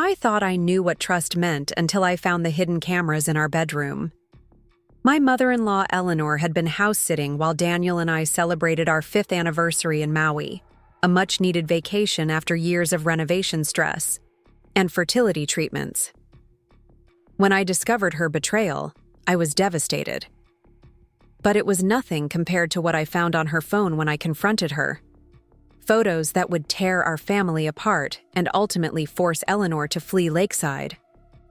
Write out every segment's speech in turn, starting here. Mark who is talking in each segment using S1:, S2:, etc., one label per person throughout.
S1: I thought I knew what trust meant until I found the hidden cameras in our bedroom. My mother-in-law Eleanor had been house-sitting while Daniel and I celebrated our 5th anniversary in Maui, a much-needed vacation after years of renovation stress and fertility treatments. When I discovered her betrayal, I was devastated. But it was nothing compared to what I found on her phone when I confronted her. Photos that would tear our family apart and ultimately force Eleanor to flee Lakeside.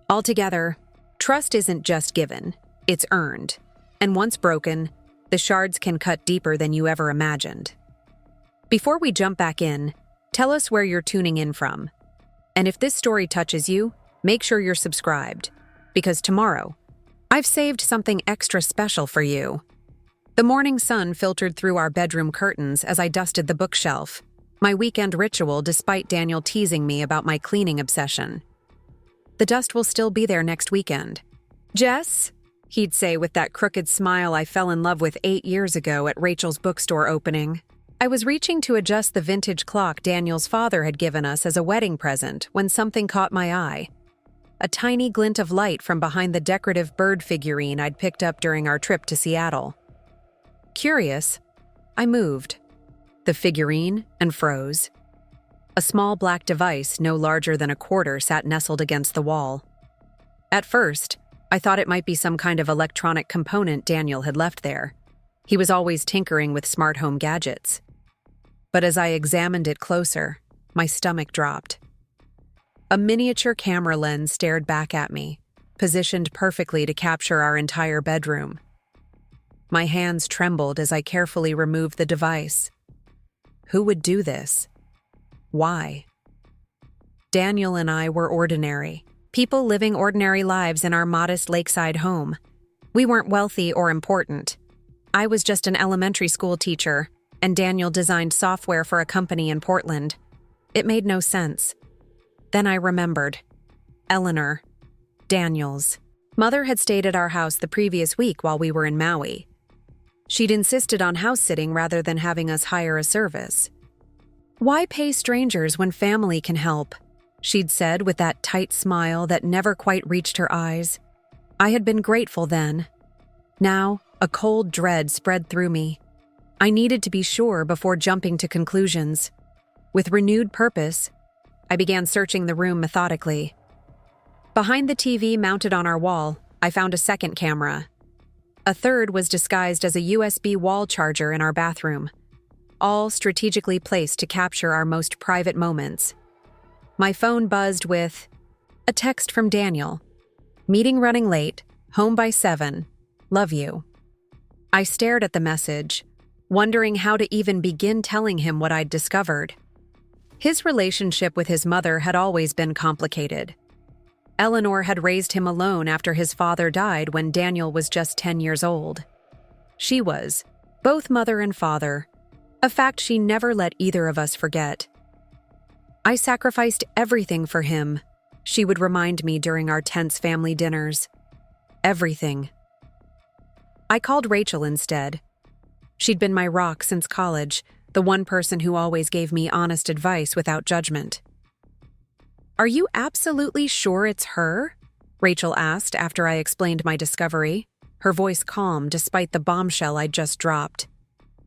S1: Altogether, trust isn't just given, it's earned. And once broken, the shards can cut deeper than you ever imagined. Before we jump back in, tell us where you're tuning in from. And if this story touches you, make sure you're subscribed, because tomorrow, I've saved something extra special for you. The morning sun filtered through our bedroom curtains as I dusted the bookshelf, my weekend ritual despite Daniel teasing me about my cleaning obsession. The dust will still be there next weekend. Jess, he'd say with that crooked smile I fell in love with 8 years ago at Rachel's bookstore opening. I was reaching to adjust the vintage clock Daniel's father had given us as a wedding present when something caught my eye. A tiny glint of light from behind the decorative bird figurine I'd picked up during our trip to Seattle. Curious, I moved the figurine and froze. A small black device no larger than a quarter sat nestled against the wall. At first, I thought it might be some kind of electronic component Daniel had left there. He was always tinkering with smart home gadgets. But as I examined it closer, my stomach dropped. A miniature camera lens stared back at me, positioned perfectly to capture our entire bedroom. My hands trembled as I carefully removed the device. Who would do this? Why? Daniel and I were ordinary, people living ordinary lives in our modest lakeside home. We weren't wealthy or important. I was just an elementary school teacher, and Daniel designed software for a company in Portland. It made no sense. Then I remembered. Eleanor, Daniel's mother, had stayed at our house the previous week while we were in Maui. She'd insisted on house-sitting rather than having us hire a service. "Why pay strangers when family can help?" she'd said with that tight smile that never quite reached her eyes. I had been grateful then. Now, a cold dread spread through me. I needed to be sure before jumping to conclusions. With renewed purpose, I began searching the room methodically. Behind the TV mounted on our wall, I found a second camera. A third was disguised as a USB wall charger in our bathroom, all strategically placed to capture our most private moments. My phone buzzed with a text from Daniel. "Meeting running late, home by 7, love you." I stared at the message, wondering how to even begin telling him what I'd discovered. His relationship with his mother had always been complicated. Eleanor had raised him alone after his father died when Daniel was just 10 years old. She was both mother and father, a fact she never let either of us forget. "I sacrificed everything for him," she would remind me during our tense family dinners. Everything. I called Rachel instead. She'd been my rock since college, the one person who always gave me honest advice without judgment. "Are you absolutely sure it's her?" Rachel asked after I explained my discovery, her voice calm despite the bombshell I'd just dropped.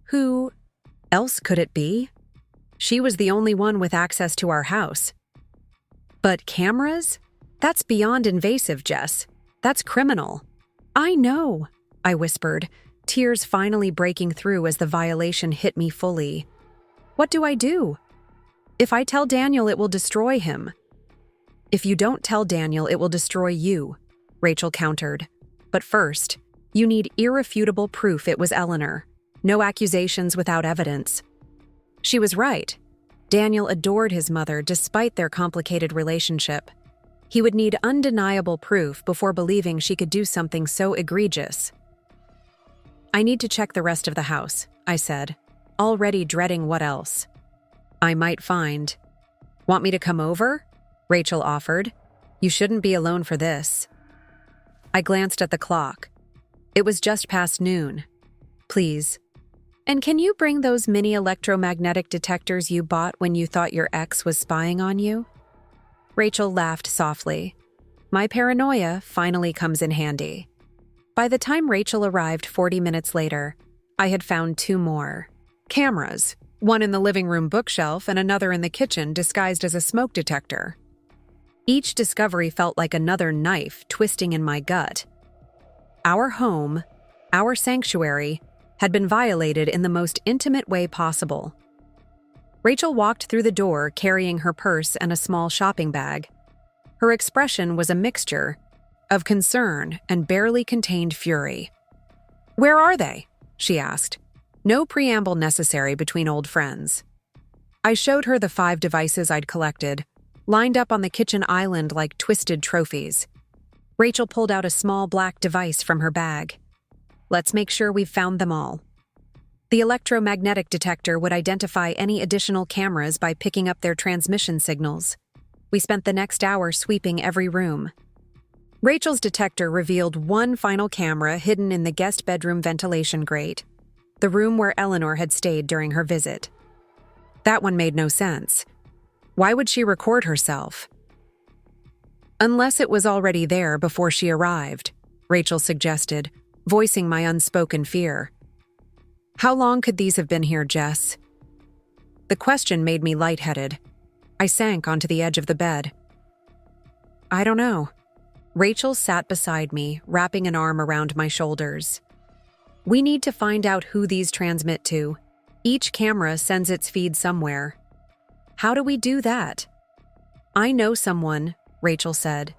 S1: Who else could it be? She was the only one with access to our house. But cameras? That's beyond invasive, Jess. That's criminal. "I know," I whispered, tears finally breaking through as the violation hit me fully. "What do I do? If I tell Daniel, it will destroy him." "If you don't tell Daniel, it will destroy you," Rachel countered. "But first, you need irrefutable proof it was Eleanor. No accusations without evidence." She was right. Daniel adored his mother despite their complicated relationship. He would need undeniable proof before believing she could do something so egregious. "I need to check the rest of the house," I said, already dreading what else I might find. "Want me to come over?" Rachel offered. "You shouldn't be alone for this." I glanced at the clock. It was just past noon. "Please. And can you bring those mini electromagnetic detectors you bought when you thought your ex was spying on you?" Rachel laughed softly. My paranoia finally comes in handy. By the time Rachel arrived 40 minutes later, I had found 2 more. Cameras, one in the living room bookshelf and another in the kitchen disguised as a smoke detector. Each discovery felt like another knife twisting in my gut. Our home, our sanctuary, had been violated in the most intimate way possible. Rachel walked through the door carrying her purse and a small shopping bag. Her expression was a mixture of concern and barely contained fury. "Where are they?" she asked. No preamble necessary between old friends. I showed her the 5 devices I'd collected, lined up on the kitchen island like twisted trophies. Rachel pulled out a small black device from her bag. "Let's make sure we've found them all." The electromagnetic detector would identify any additional cameras by picking up their transmission signals. We spent the next hour sweeping every room. Rachel's detector revealed one final camera hidden in the guest bedroom ventilation grate, the room where Eleanor had stayed during her visit. That one made no sense. Why would she record herself? Unless it was already there before she arrived, Rachel suggested, voicing my unspoken fear. How long could these have been here, Jess? The question made me lightheaded. I sank onto the edge of the bed. I don't know. Rachel sat beside me, wrapping an arm around my shoulders. We need to find out who these transmit to. Each camera sends its feed somewhere. How do we do that? I know someone, Rachel said.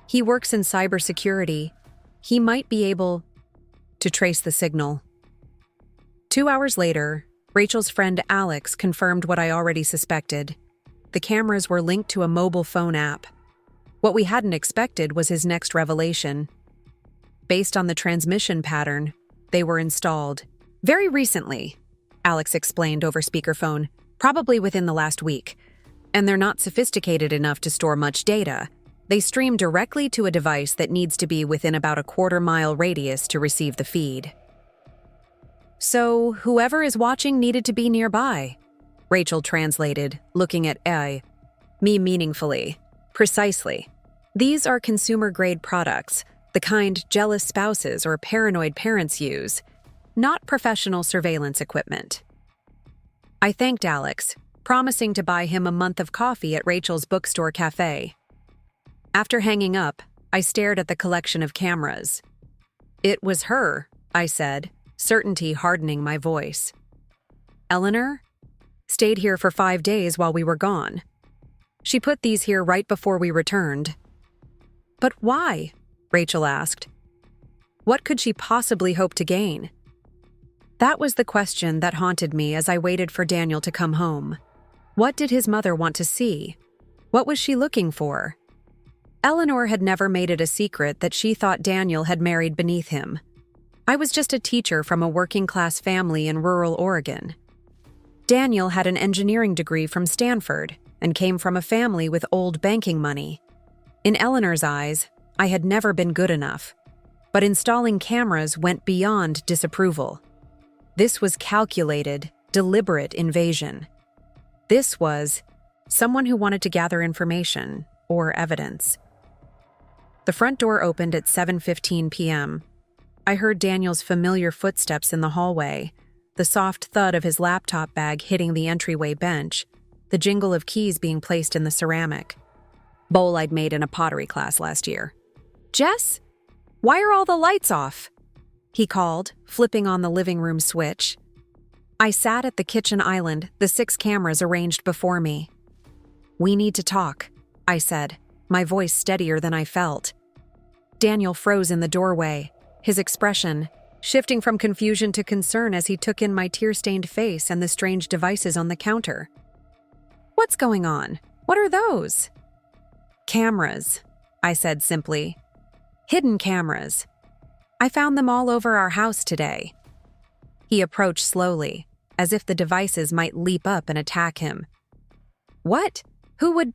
S1: He works in cybersecurity. He might be able to trace the signal. 2 hours later, Rachel's friend Alex confirmed what I already suspected. The cameras were linked to a mobile phone app. What we hadn't expected was his next revelation. Based on the transmission pattern, they were installed. Very recently, Alex explained over speakerphone, probably within the last week. And they're not sophisticated enough to store much data. They stream directly to a device that needs to be within about a quarter-mile radius to receive the feed. So, whoever is watching needed to be nearby, Rachel translated, looking at me meaningfully. Precisely. These are consumer-grade products, the kind jealous spouses or paranoid parents use, not professional surveillance equipment. I thanked Alex, promising to buy him a month of coffee at Rachel's bookstore cafe. After hanging up, I stared at the collection of cameras. It was her, I said, certainty hardening my voice. Eleanor? Stayed here for 5 days while we were gone. She put these here right before we returned. But why? Rachel asked. What could she possibly hope to gain? That was the question that haunted me as I waited for Daniel to come home. What did his mother want to see? What was she looking for? Eleanor had never made it a secret that she thought Daniel had married beneath him. I was just a teacher from a working-class family in rural Oregon. Daniel had an engineering degree from Stanford and came from a family with old banking money. In Eleanor's eyes, I had never been good enough, but installing cameras went beyond disapproval. This was calculated, deliberate invasion. This was someone who wanted to gather information or evidence. The front door opened at 7:15 p.m. I heard Daniel's familiar footsteps in the hallway, the soft thud of his laptop bag hitting the entryway bench, the jingle of keys being placed in the ceramic bowl I'd made in a pottery class last year. Jess? Why are all the lights off? He called, flipping on the living room switch. I sat at the kitchen island, the 6 cameras arranged before me. We need to talk, I said, my voice steadier than I felt. Daniel froze in the doorway, his expression shifting from confusion to concern as he took in my tear-stained face and the strange devices on the counter. What's going on? What are those? Cameras, I said simply. Hidden cameras. I found them all over our house today. He approached slowly, as if the devices might leap up and attack him. What? Who would?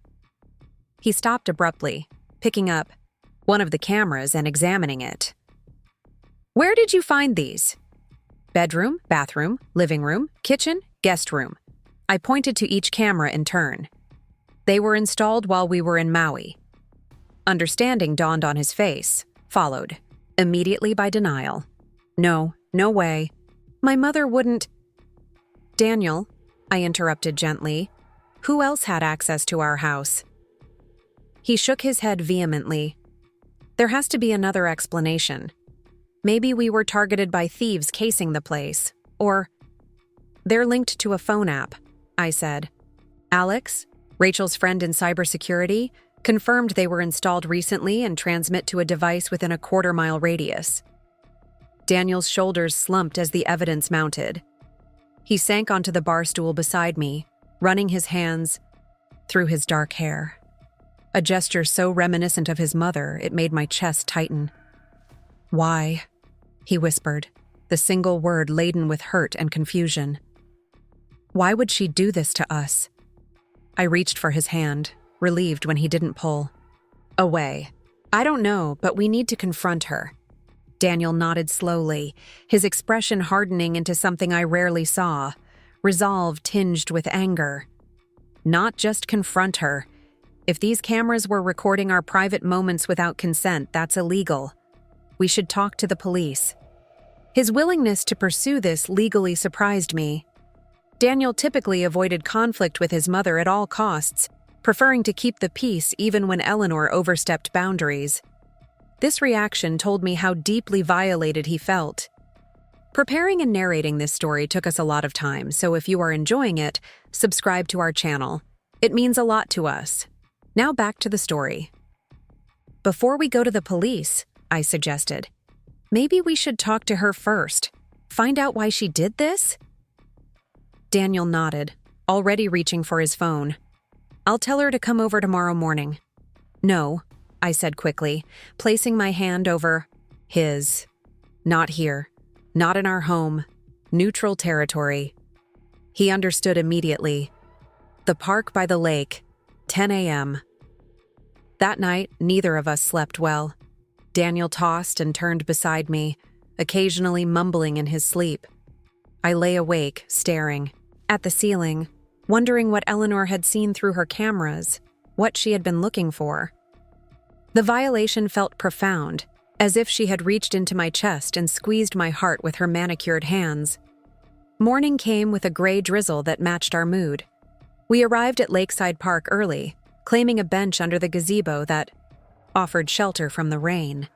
S1: He stopped abruptly, picking up one of the cameras and examining it. Where did you find these? Bedroom, bathroom, living room, kitchen, guest room. I pointed to each camera in turn. They were installed while we were in Maui. Understanding dawned on his face, followed immediately by denial. No way. My mother wouldn't. Daniel, I interrupted gently. Who else had access to our house? He shook his head vehemently. There has to be another explanation. Maybe we were targeted by thieves casing the place, or they're linked to a phone app, I said. Alex, Rachel's friend in cybersecurity, confirmed they were installed recently and transmit to a device within a quarter-mile radius. Daniel's shoulders slumped as the evidence mounted. He sank onto the bar stool beside me, running his hands through his dark hair. A gesture so reminiscent of his mother, it made my chest tighten. Why? He whispered, the single word laden with hurt and confusion. Why would she do this to us? I reached for his hand, relieved when he didn't pull. Away. I don't know, but we need to confront her. Daniel nodded slowly, his expression hardening into something I rarely saw, resolve tinged with anger. Not just confront her. If these cameras were recording our private moments without consent, that's illegal. We should talk to the police. His willingness to pursue this legally surprised me. Daniel typically avoided conflict with his mother at all costs, preferring to keep the peace even when Eleanor overstepped boundaries. This reaction told me how deeply violated he felt. Preparing and narrating this story took us a lot of time, so if you are enjoying it, subscribe to our channel. It means a lot to us. Now back to the story. Before we go to the police, I suggested, maybe we should talk to her first. Find out why she did this? Daniel nodded, already reaching for his phone. I'll tell her to come over tomorrow morning. No, I said quickly, placing my hand over his. Not here. Not in our home. Neutral territory. He understood immediately. The park by the lake, 10 a.m. That night, neither of us slept well. Daniel tossed and turned beside me, occasionally mumbling in his sleep. I lay awake, staring at the ceiling, wondering what Eleanor had seen through her cameras, what she had been looking for. The violation felt profound, as if she had reached into my chest and squeezed my heart with her manicured hands. Morning came with a gray drizzle that matched our mood. We arrived at Lakeside Park early, claiming a bench under the gazebo that offered shelter from the rain.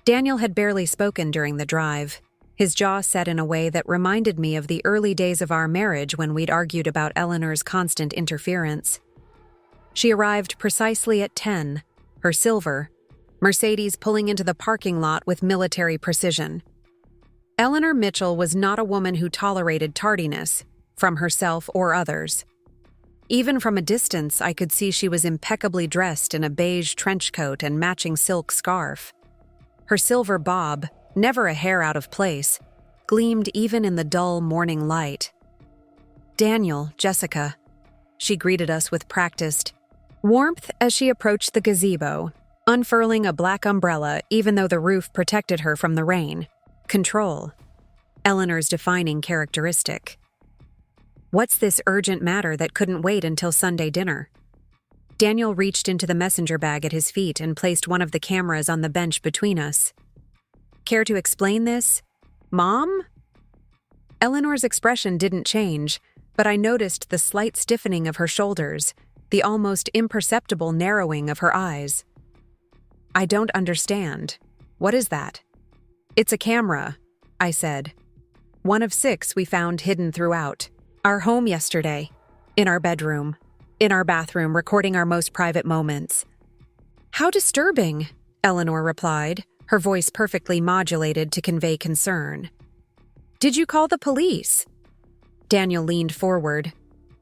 S1: Daniel had barely spoken during the drive, his jaw set in a way that reminded me of the early days of our marriage when we'd argued about Eleanor's constant interference. She arrived precisely at 10, her silver, Mercedes pulling into the parking lot with military precision. Eleanor Mitchell was not a woman who tolerated tardiness, from herself or others. Even from a distance, I could see she was impeccably dressed in a beige trench coat and matching silk scarf. Her silver bob, never a hair out of place, gleamed even in the dull morning light. Daniel, Jessica. She greeted us with practiced warmth as she approached the gazebo, unfurling a black umbrella even though the roof protected her from the rain. Control. Eleanor's defining characteristic. What's this urgent matter that couldn't wait until Sunday dinner? Daniel reached into the messenger bag at his feet and placed one of the cameras on the bench between us. Care to explain this, Mom? Eleanor's expression didn't change, but I noticed the slight stiffening of her shoulders, the almost imperceptible narrowing of her eyes. I don't understand. What is that? It's a camera, I said. One of 6 we found hidden throughout our home yesterday, in our bedroom, in our bathroom, recording our most private moments. How disturbing, Eleanor replied, her voice perfectly modulated to convey concern. Did you call the police? Daniel leaned forward.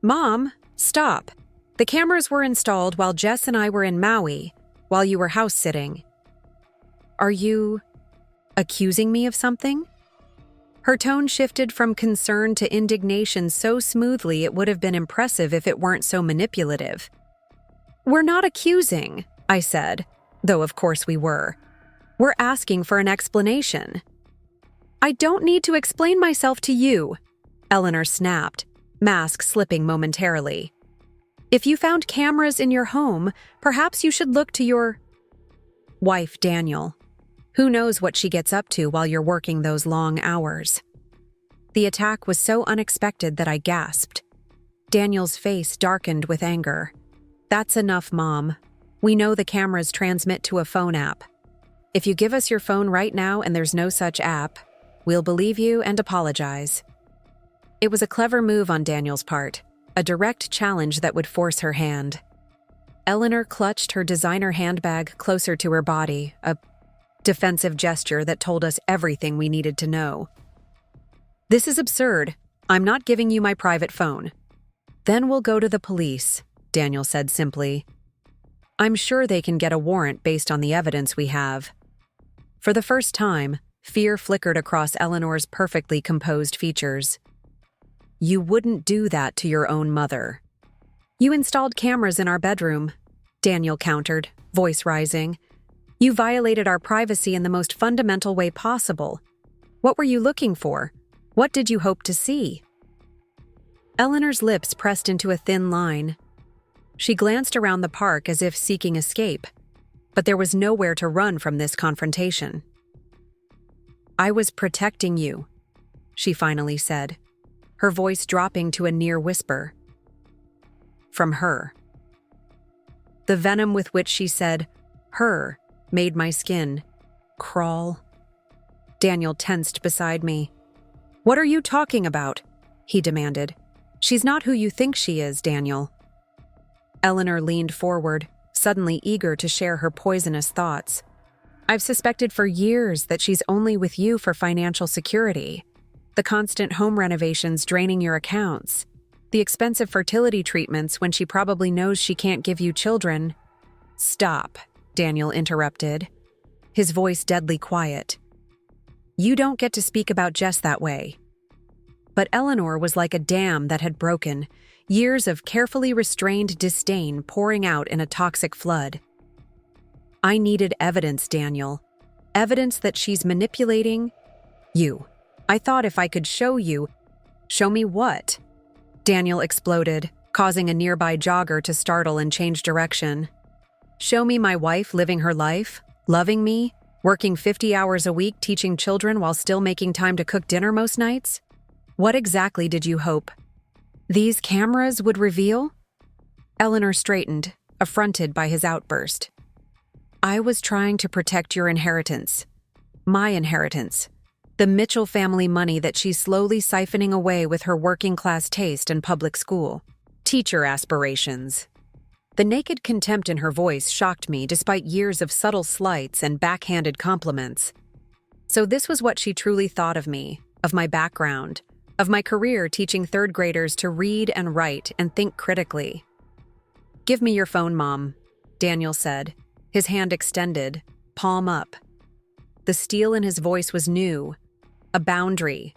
S1: Mom, stop. The cameras were installed while Jess and I were in Maui, while you were house-sitting. Are you accusing me of something? Her tone shifted from concern to indignation so smoothly it would have been impressive if it weren't so manipulative. We're not accusing, I said, though of course we were. We're asking for an explanation. I don't need to explain myself to you, Eleanor snapped, mask slipping momentarily. If you found cameras in your home, perhaps you should look to your wife, Daniel. Who knows what she gets up to while you're working those long hours? The attack was so unexpected that I gasped. Daniel's face darkened with anger. That's enough, Mom. We know the cameras transmit to a phone app. If you give us your phone right now and there's no such app, we'll believe you and apologize. It was a clever move on Daniel's part, a direct challenge that would force her hand. Eleanor clutched her designer handbag closer to her body, a defensive gesture that told us everything we needed to know. This is absurd. I'm not giving you my private phone. Then we'll go to the police, Daniel said simply. I'm sure they can get a warrant based on the evidence we have. For the first time, fear flickered across Eleanor's perfectly composed features. You wouldn't do that to your own mother. You installed cameras in our bedroom, Daniel countered, voice rising. You violated our privacy in the most fundamental way possible. What were you looking for? What did you hope to see? Eleanor's lips pressed into a thin line. She glanced around the park as if seeking escape, but there was nowhere to run from this confrontation. I was protecting you, she finally said, her voice dropping to a near whisper. From her. The venom with which she said, her, made my skin crawl. Daniel tensed beside me. What are you talking about? He demanded. She's not who you think she is, Daniel. Eleanor leaned forward, suddenly eager to share her poisonous thoughts. I've suspected for years that she's only with you for financial security. The constant home renovations draining your accounts. The expensive fertility treatments when she probably knows she can't give you children. Stop, Daniel interrupted, his voice deadly quiet. You don't get to speak about Jess that way. But Eleanor was like a dam that had broken, years of carefully restrained disdain pouring out in a toxic flood. I needed evidence, Daniel. Evidence that she's manipulating you. I thought if I could show you. Show me what? Daniel exploded, causing a nearby jogger to startle and change direction. Show me my wife living her life, loving me, working 50 hours a week teaching children while still making time to cook dinner most nights? What exactly did you hope these cameras would reveal? Eleanor straightened, affronted by his outburst. I was trying to protect your inheritance. My inheritance. The Mitchell family money that she's slowly siphoning away with her working-class taste and public school. Teacher aspirations. The naked contempt in her voice shocked me despite years of subtle slights and backhanded compliments. So this was what she truly thought of me, of my background, of my career teaching third graders to read and write and think critically. Give me your phone, Mom, Daniel said, his hand extended, palm up. The steel in his voice was new, a boundary,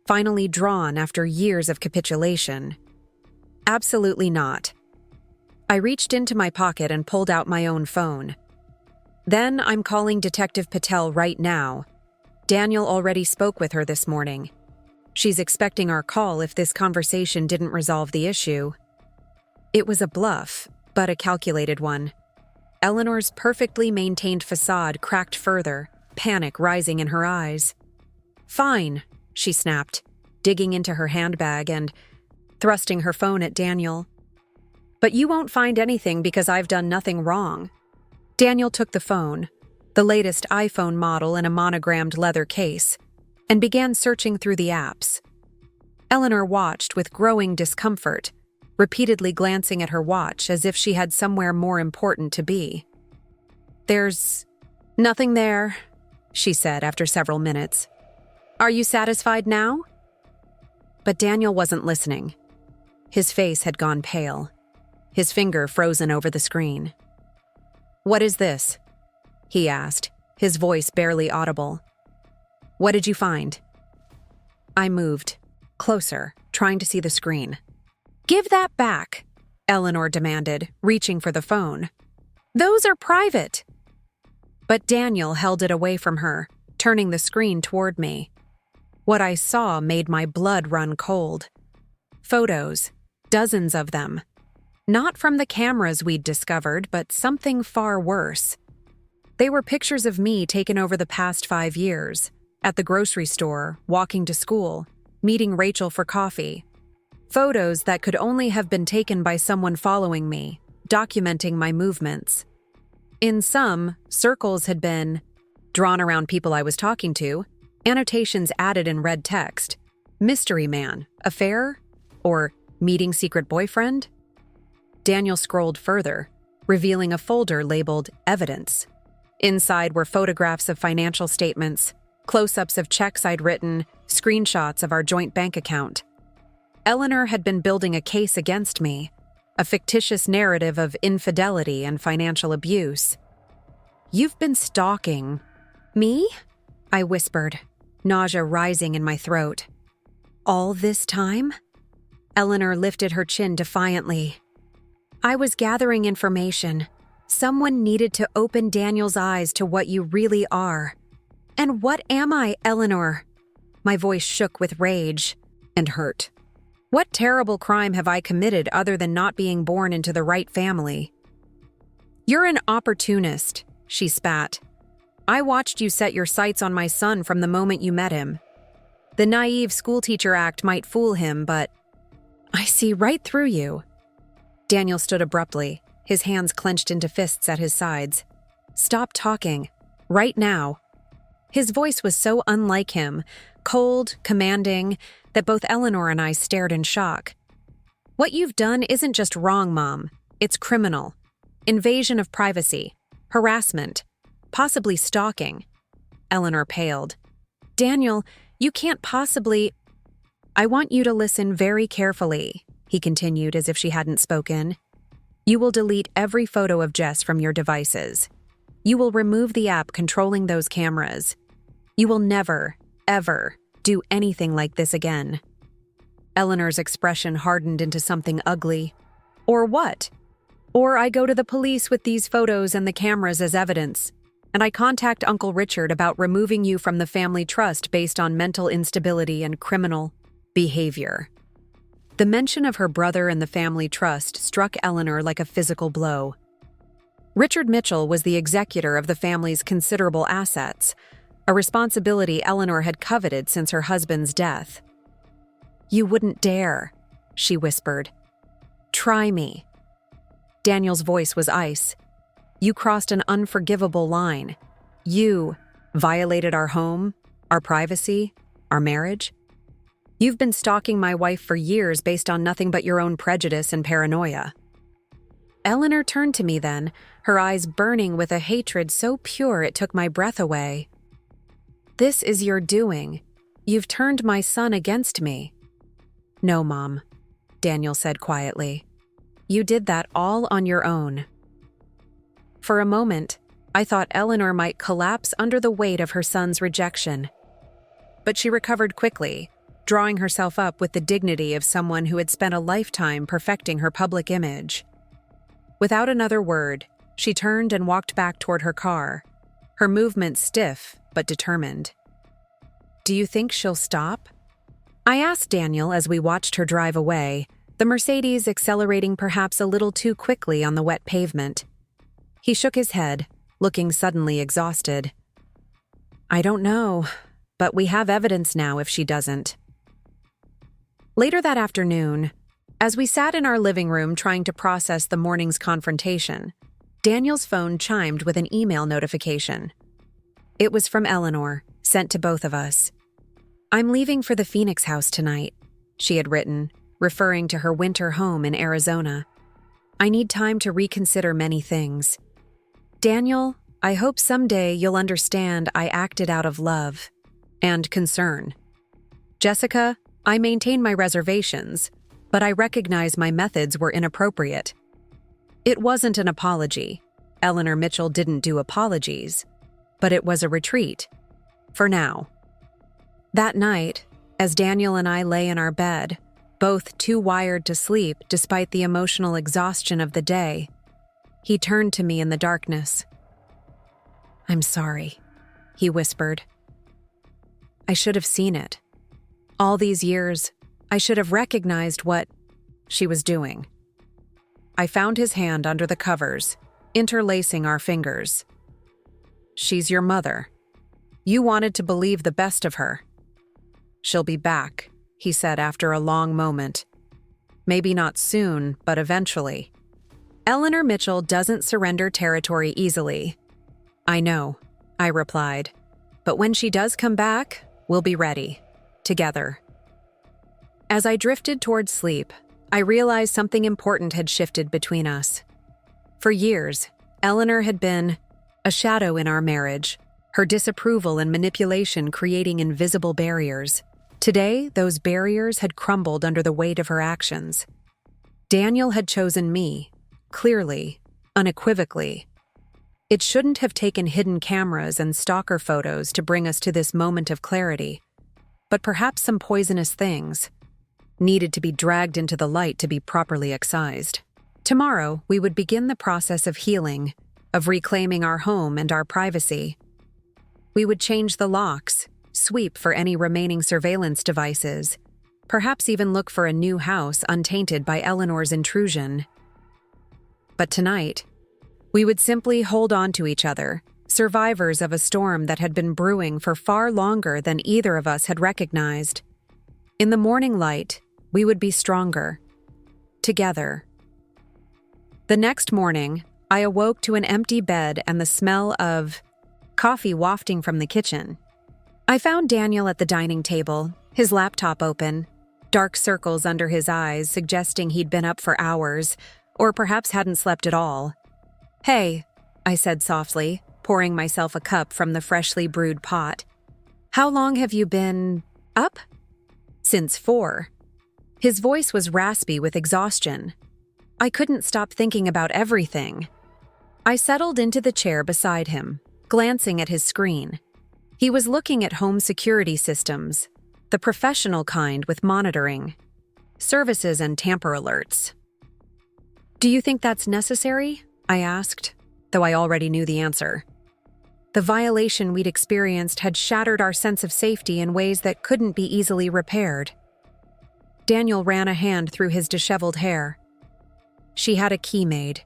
S1: finally drawn after years of capitulation. Absolutely not. I reached into my pocket and pulled out my own phone. Then I'm calling Detective Patel right now. Daniel already spoke with her this morning. She's expecting our call if this conversation didn't resolve the issue. It was a bluff, but a calculated one. Eleanor's perfectly maintained facade cracked further, panic rising in her eyes. Fine, she snapped, digging into her handbag and thrusting her phone at Daniel. But you won't find anything because I've done nothing wrong. Daniel took the phone, the latest iPhone model in a monogrammed leather case, and began searching through the apps. Eleanor watched with growing discomfort, repeatedly glancing at her watch as if she had somewhere more important to be. There's nothing there, she said after several minutes. Are you satisfied now? But Daniel wasn't listening. His face had gone pale, his finger frozen over the screen. What is this? He asked, his voice barely audible. What did you find? I moved, closer, trying to see the screen. Give that back, Eleanor demanded, reaching for the phone. Those are private. But Daniel held it away from her, turning the screen toward me. What I saw made my blood run cold. Photos, dozens of them. Not from the cameras we'd discovered, but something far worse. They were pictures of me taken over the past 5 years, at the grocery store, walking to school, meeting Rachel for coffee. Photos that could only have been taken by someone following me, documenting my movements. In some, circles had been drawn around people I was talking to, annotations added in red text, mystery man, affair, or meeting secret boyfriend. Daniel scrolled further, revealing a folder labeled evidence. Inside were photographs of financial statements, close-ups of checks I'd written, screenshots of our joint bank account. Eleanor had been building a case against me, a fictitious narrative of infidelity and financial abuse. "You've been stalking." "Me?" I whispered, nausea rising in my throat. "All this time?" Eleanor lifted her chin defiantly. "I was gathering information. Someone needed to open Daniel's eyes to what you really are." "And what am I, Eleanor?" My voice shook with rage and hurt. "What terrible crime have I committed other than not being born into the right family?" "You're an opportunist," she spat. "I watched you set your sights on my son from the moment you met him. The naive schoolteacher act might fool him, but I see right through you." Daniel stood abruptly, his hands clenched into fists at his sides. "Stop talking. Right now." His voice was so unlike him, cold, commanding, that both Eleanor and I stared in shock. "What you've done isn't just wrong, Mom. It's criminal. Invasion of privacy. Harassment. Possibly stalking." Eleanor paled. "Daniel, you can't possibly—" "I want you to listen very carefully," he continued as if she hadn't spoken. "You will delete every photo of Jess from your devices. You will remove the app controlling those cameras. You will never, ever do anything like this again." Eleanor's expression hardened into something ugly. "Or what? Or I go to the police with these photos and the cameras as evidence, and I contact Uncle Richard about removing you from the family trust based on mental instability and criminal behavior." The mention of her brother and the family trust struck Eleanor like a physical blow. Richard Mitchell was the executor of the family's considerable assets, a responsibility Eleanor had coveted since her husband's death. "You wouldn't dare," she whispered. "Try me." Daniel's voice was ice. "You crossed an unforgivable line. You violated our home, our privacy, our marriage. You've been stalking my wife for years based on nothing but your own prejudice and paranoia." Eleanor turned to me then, her eyes burning with a hatred so pure it took my breath away. "This is your doing. You've turned my son against me." "No, Mom," Daniel said quietly. "You did that all on your own." For a moment, I thought Eleanor might collapse under the weight of her son's rejection. But she recovered quickly, drawing herself up with the dignity of someone who had spent a lifetime perfecting her public image. Without another word, she turned and walked back toward her car, her movements stiff but determined. "Do you think she'll stop?" I asked Daniel as we watched her drive away, the Mercedes accelerating perhaps a little too quickly on the wet pavement. He shook his head, looking suddenly exhausted. "I don't know, but we have evidence now if she doesn't." Later that afternoon, as we sat in our living room trying to process the morning's confrontation, Daniel's phone chimed with an email notification. It was from Eleanor, sent to both of us. "I'm leaving for the Phoenix house tonight," she had written, referring to her winter home in Arizona. "I need time to reconsider many things. Daniel, I hope someday you'll understand I acted out of love and concern. Jessica, I maintain my reservations, but I recognize my methods were inappropriate." It wasn't an apology. Eleanor Mitchell didn't do apologies. But it was a retreat. For now. That night, as Daniel and I lay in our bed, both too wired to sleep despite the emotional exhaustion of the day, he turned to me in the darkness. "I'm sorry," he whispered. "I should have seen it. All these years, I should have recognized what she was doing." I found his hand under the covers, interlacing our fingers. "She's your mother. You wanted to believe the best of her." "She'll be back," he said after a long moment. "Maybe not soon, but eventually." Eleanor Mitchell doesn't surrender territory easily. "I know," I replied. "But when she does come back, we'll be ready. Together." As I drifted towards sleep, I realized something important had shifted between us. For years, Eleanor had been a shadow in our marriage, her disapproval and manipulation creating invisible barriers. Today, those barriers had crumbled under the weight of her actions. Daniel had chosen me, clearly, unequivocally. It shouldn't have taken hidden cameras and stalker photos to bring us to this moment of clarity, but perhaps some poisonous things needed to be dragged into the light to be properly excised. Tomorrow, we would begin the process of healing, of reclaiming our home and our privacy. We would change the locks, sweep for any remaining surveillance devices, perhaps even look for a new house untainted by Eleanor's intrusion. But tonight, we would simply hold on to each other, survivors of a storm that had been brewing for far longer than either of us had recognized. In the morning light, we would be stronger. Together. The next morning, I awoke to an empty bed and the smell of coffee wafting from the kitchen. I found Daniel at the dining table, his laptop open, dark circles under his eyes suggesting he'd been up for hours, or perhaps hadn't slept at all. "Hey," I said softly, pouring myself a cup from the freshly brewed pot. "How long have you been up?" "Since 4. His voice was raspy with exhaustion. I couldn't stop thinking about everything. I settled into the chair beside him, glancing at his screen. He was looking at home security systems, the professional kind with monitoring, services and tamper alerts. "Do you think that's necessary?" I asked, though I already knew the answer. The violation we'd experienced had shattered our sense of safety in ways that couldn't be easily repaired. Daniel ran a hand through his disheveled hair. "She had a key made.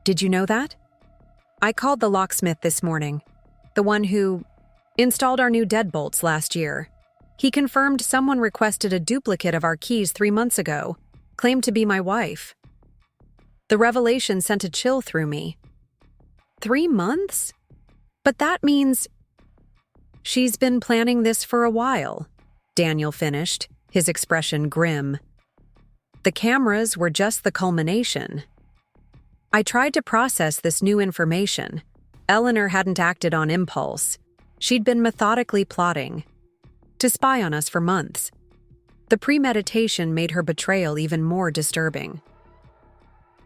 S1: Did you know that? I called the locksmith this morning, the one who installed our new deadbolts last year. He confirmed someone requested a duplicate of our keys 3 months ago, claimed to be my wife." The revelation sent a chill through me. 3 months? But that means she's been planning this for a while, Daniel finished, his expression grim. The cameras were just the culmination. I tried to process this new information. Eleanor hadn't acted on impulse. She'd been methodically plotting to spy on us for months. The premeditation made her betrayal even more disturbing.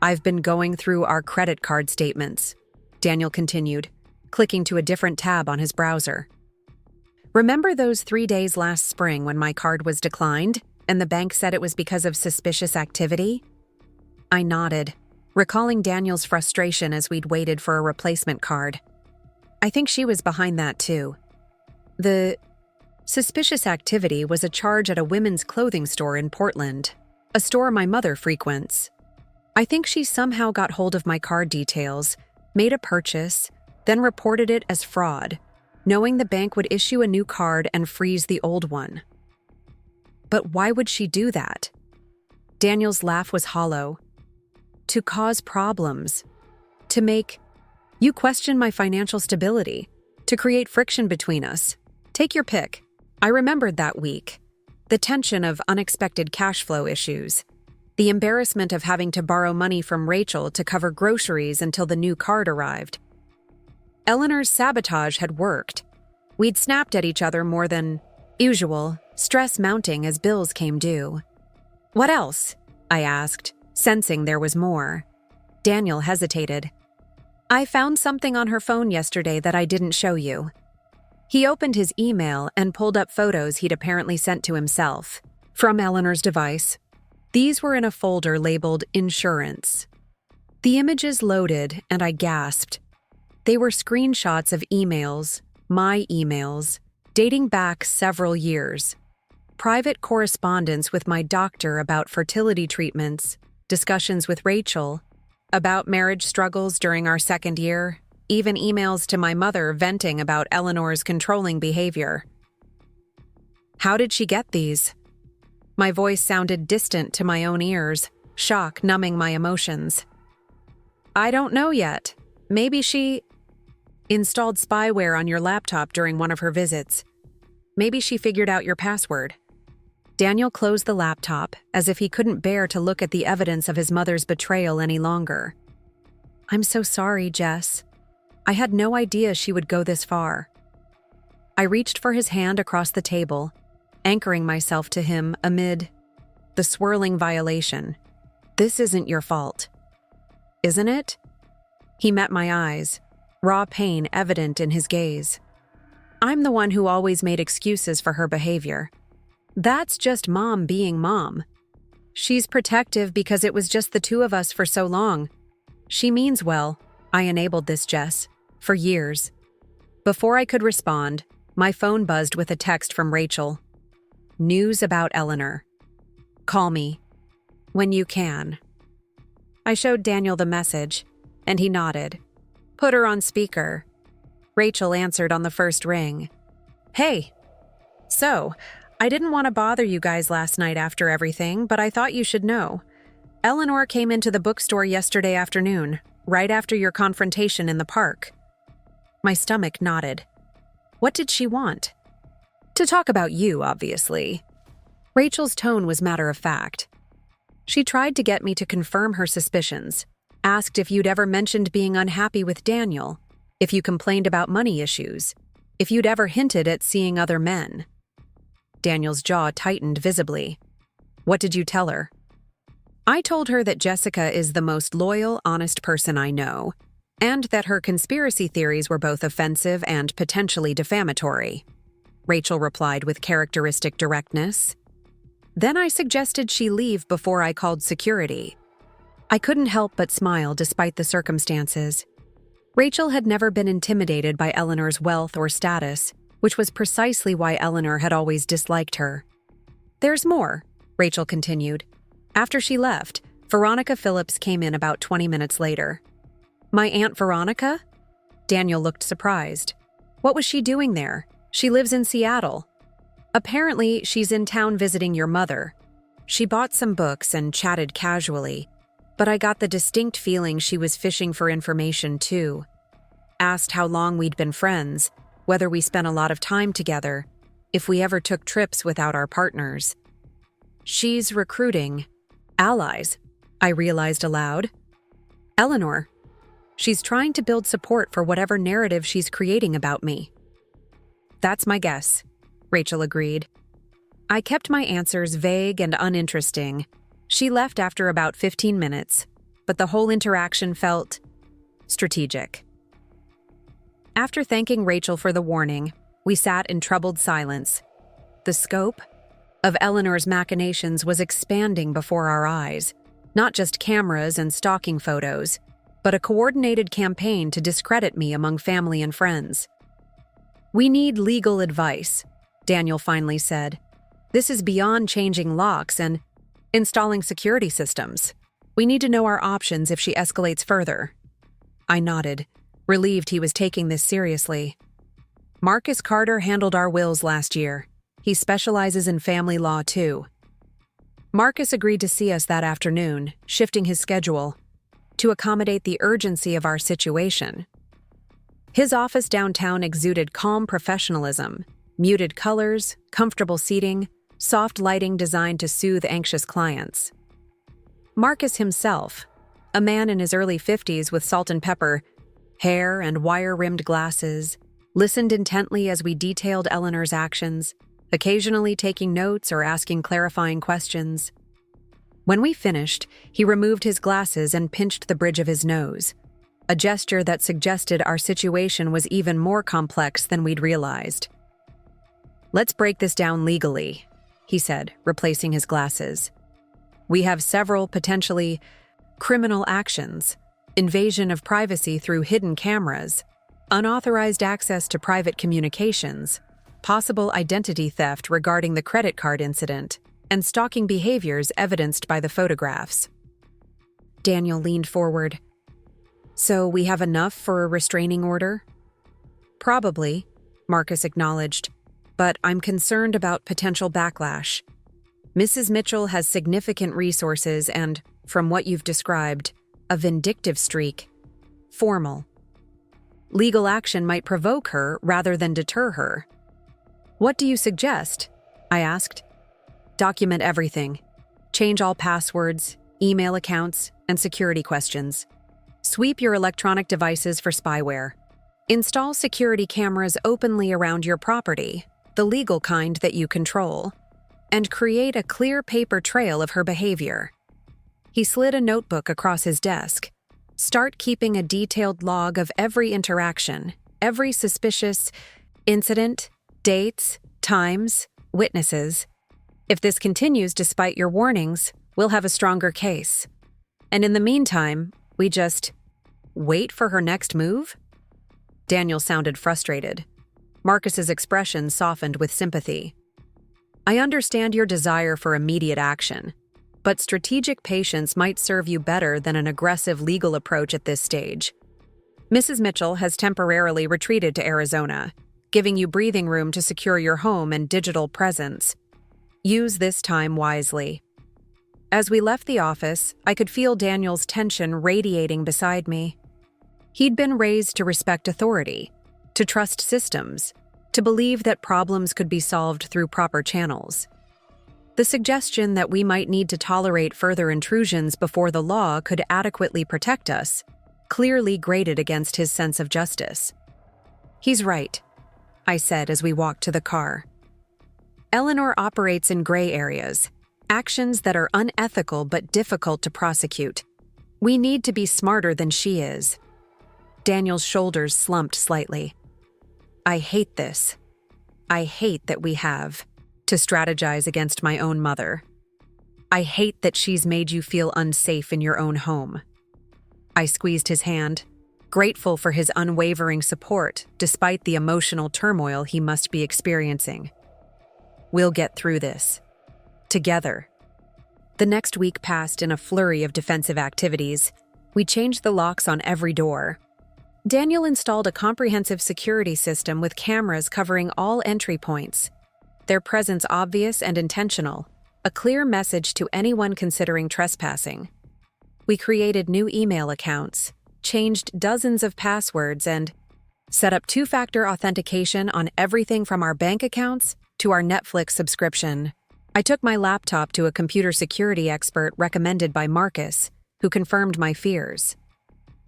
S1: "I've been going through our credit card statements," Daniel continued, clicking to a different tab on his browser. "Remember those 3 days last spring when my card was declined and the bank said it was because of suspicious activity?" I nodded, recalling Daniel's frustration as we'd waited for a replacement card. "I think she was behind that too. The suspicious activity was a charge at a women's clothing store in Portland, a store my mother frequents. I think she somehow got hold of my card details, made a purchase, then reported it as fraud, knowing the bank would issue a new card and freeze the old one." "But why would she do that?" Daniel's laugh was hollow. "To cause problems. To make you question my financial stability. To create friction between us. Take your pick." I remembered that week. The tension of unexpected cash flow issues. The embarrassment of having to borrow money from Rachel to cover groceries until the new card arrived. Eleanor's sabotage had worked. We'd snapped at each other more than usual, stress mounting as bills came due. "What else?" I asked, sensing there was more. Daniel hesitated. "I found something on her phone yesterday that I didn't show you." He opened his email and pulled up photos he'd apparently sent to himself from Eleanor's device. These were in a folder labeled Insurance. The images loaded, and I gasped. They were screenshots of emails, my emails, dating back several years. Private correspondence with my doctor about fertility treatments, discussions with Rachel, About marriage struggles during our second year, even emails to my mother venting about Eleanor's controlling behavior. How did she get these? My voice sounded distant to my own ears, shock numbing my emotions. I don't know yet. Maybe she installed spyware on your laptop during one of her visits. Maybe she figured out your password. Daniel closed the laptop as if he couldn't bear to look at the evidence of his mother's betrayal any longer. I'm so sorry, Jess. I had no idea she would go this far. I reached for his hand across the table, anchoring myself to him amid the swirling violation. This isn't your fault. Isn't it? He met my eyes, raw pain evident in his gaze. I'm the one who always made excuses for her behavior. That's just Mom being Mom. She's protective because it was just the two of us for so long. She means well. I enabled this, Jess, for years. Before I could respond, my phone buzzed with a text from Rachel. News about Eleanor. Call me. When you can. I showed Daniel the message, and he nodded. Put her on speaker. Rachel answered on the first ring. Hey. So, I didn't want to bother you guys last night after everything, but I thought you should know. Eleanor came into the bookstore yesterday afternoon, right after your confrontation in the park. My stomach nodded. What did she want? To talk about you, obviously. Rachel's tone was matter-of-fact. She tried to get me to confirm her suspicions, asked if you'd ever mentioned being unhappy with Daniel, if you complained about money issues, if you'd ever hinted at seeing other men. Daniel's jaw tightened visibly. What did you tell her? I told her that Jessica is the most loyal, honest person I know, and that her conspiracy theories were both offensive and potentially defamatory. Rachel replied with characteristic directness. Then I suggested she leave before I called security. I couldn't help but smile despite the circumstances. Rachel had never been intimidated by Eleanor's wealth or status, which was precisely why Eleanor had always disliked her. There's more, Rachel continued. After she left, Veronica Phillips came in about 20 minutes later. My Aunt Veronica? Daniel looked surprised. What was she doing there? She lives in Seattle. Apparently, she's in town visiting your mother. She bought some books and chatted casually, but I got the distinct feeling she was fishing for information too. Asked how long we'd been friends, whether we spent a lot of time together, if we ever took trips without our partners. She's recruiting allies, I realized aloud. Eleanor. She's trying to build support for whatever narrative she's creating about me. That's my guess, Rachel agreed. I kept my answers vague and uninteresting. She left after about 15 minutes, but the whole interaction felt strategic. After thanking Rachel for the warning, we sat in troubled silence. The scope of Eleanor's machinations was expanding before our eyes, not just cameras and stalking photos, but a coordinated campaign to discredit me among family and friends. We need legal advice, Daniel finally said. This is beyond changing locks and installing security systems. We need to know our options if she escalates further. I nodded, relieved he was taking this seriously. Marcus Carter handled our wills last year. He specializes in family law too. Marcus agreed to see us that afternoon, shifting his schedule to accommodate the urgency of our situation. His office downtown exuded calm professionalism, muted colors, comfortable seating, soft lighting designed to soothe anxious clients. Marcus himself, a man in his early 50s with salt and pepper hair and wire-rimmed glasses, listened intently as we detailed Eleanor's actions, occasionally taking notes or asking clarifying questions. When we finished, he removed his glasses and pinched the bridge of his nose, a gesture that suggested our situation was even more complex than we'd realized. Let's break this down legally, he said, replacing his glasses. We have several potentially criminal actions: invasion of privacy through hidden cameras, unauthorized access to private communications, possible identity theft regarding the credit card incident, and stalking behaviors evidenced by the photographs. Daniel leaned forward. So we have enough for a restraining order? Probably, Marcus acknowledged, but I'm concerned about potential backlash. Mrs. Mitchell has significant resources and, from what you've described, a vindictive streak. Formal. Legal action might provoke her rather than deter her. What do you suggest? I asked. Document everything. Change all passwords, email accounts, and security questions. Sweep your electronic devices for spyware. Install security cameras openly around your property, the legal kind that you control, and create a clear paper trail of her behavior. He slid a notebook across his desk. Start keeping a detailed log of every interaction, every suspicious incident, dates, times, witnesses. If this continues despite your warnings, we'll have a stronger case. And in the meantime, we just wait for her next move? Daniel sounded frustrated. Marcus's expression softened with sympathy. I understand your desire for immediate action, but strategic patience might serve you better than an aggressive legal approach at this stage. Mrs. Mitchell has temporarily retreated to Arizona, giving you breathing room to secure your home and digital presence. Use this time wisely. As we left the office, I could feel Daniel's tension radiating beside me. He'd been raised to respect authority, to trust systems, to believe that problems could be solved through proper channels. The suggestion that we might need to tolerate further intrusions before the law could adequately protect us clearly grated against his sense of justice. He's right, I said as we walked to the car. Eleanor operates in gray areas, actions that are unethical but difficult to prosecute. We need to be smarter than she is. Daniel's shoulders slumped slightly. I hate this. I hate that we have to strategize against my own mother. I hate that she's made you feel unsafe in your own home. I squeezed his hand, grateful for his unwavering support despite the emotional turmoil he must be experiencing. We'll get through this. Together. The next week passed in a flurry of defensive activities. We changed the locks on every door. Daniel installed a comprehensive security system with cameras covering all entry points, their presence obvious and intentional, a clear message to anyone considering trespassing. We created new email accounts, changed dozens of passwords, and set up two-factor authentication on everything from our bank accounts to our Netflix subscription. I took my laptop to a computer security expert recommended by Marcus, who confirmed my fears.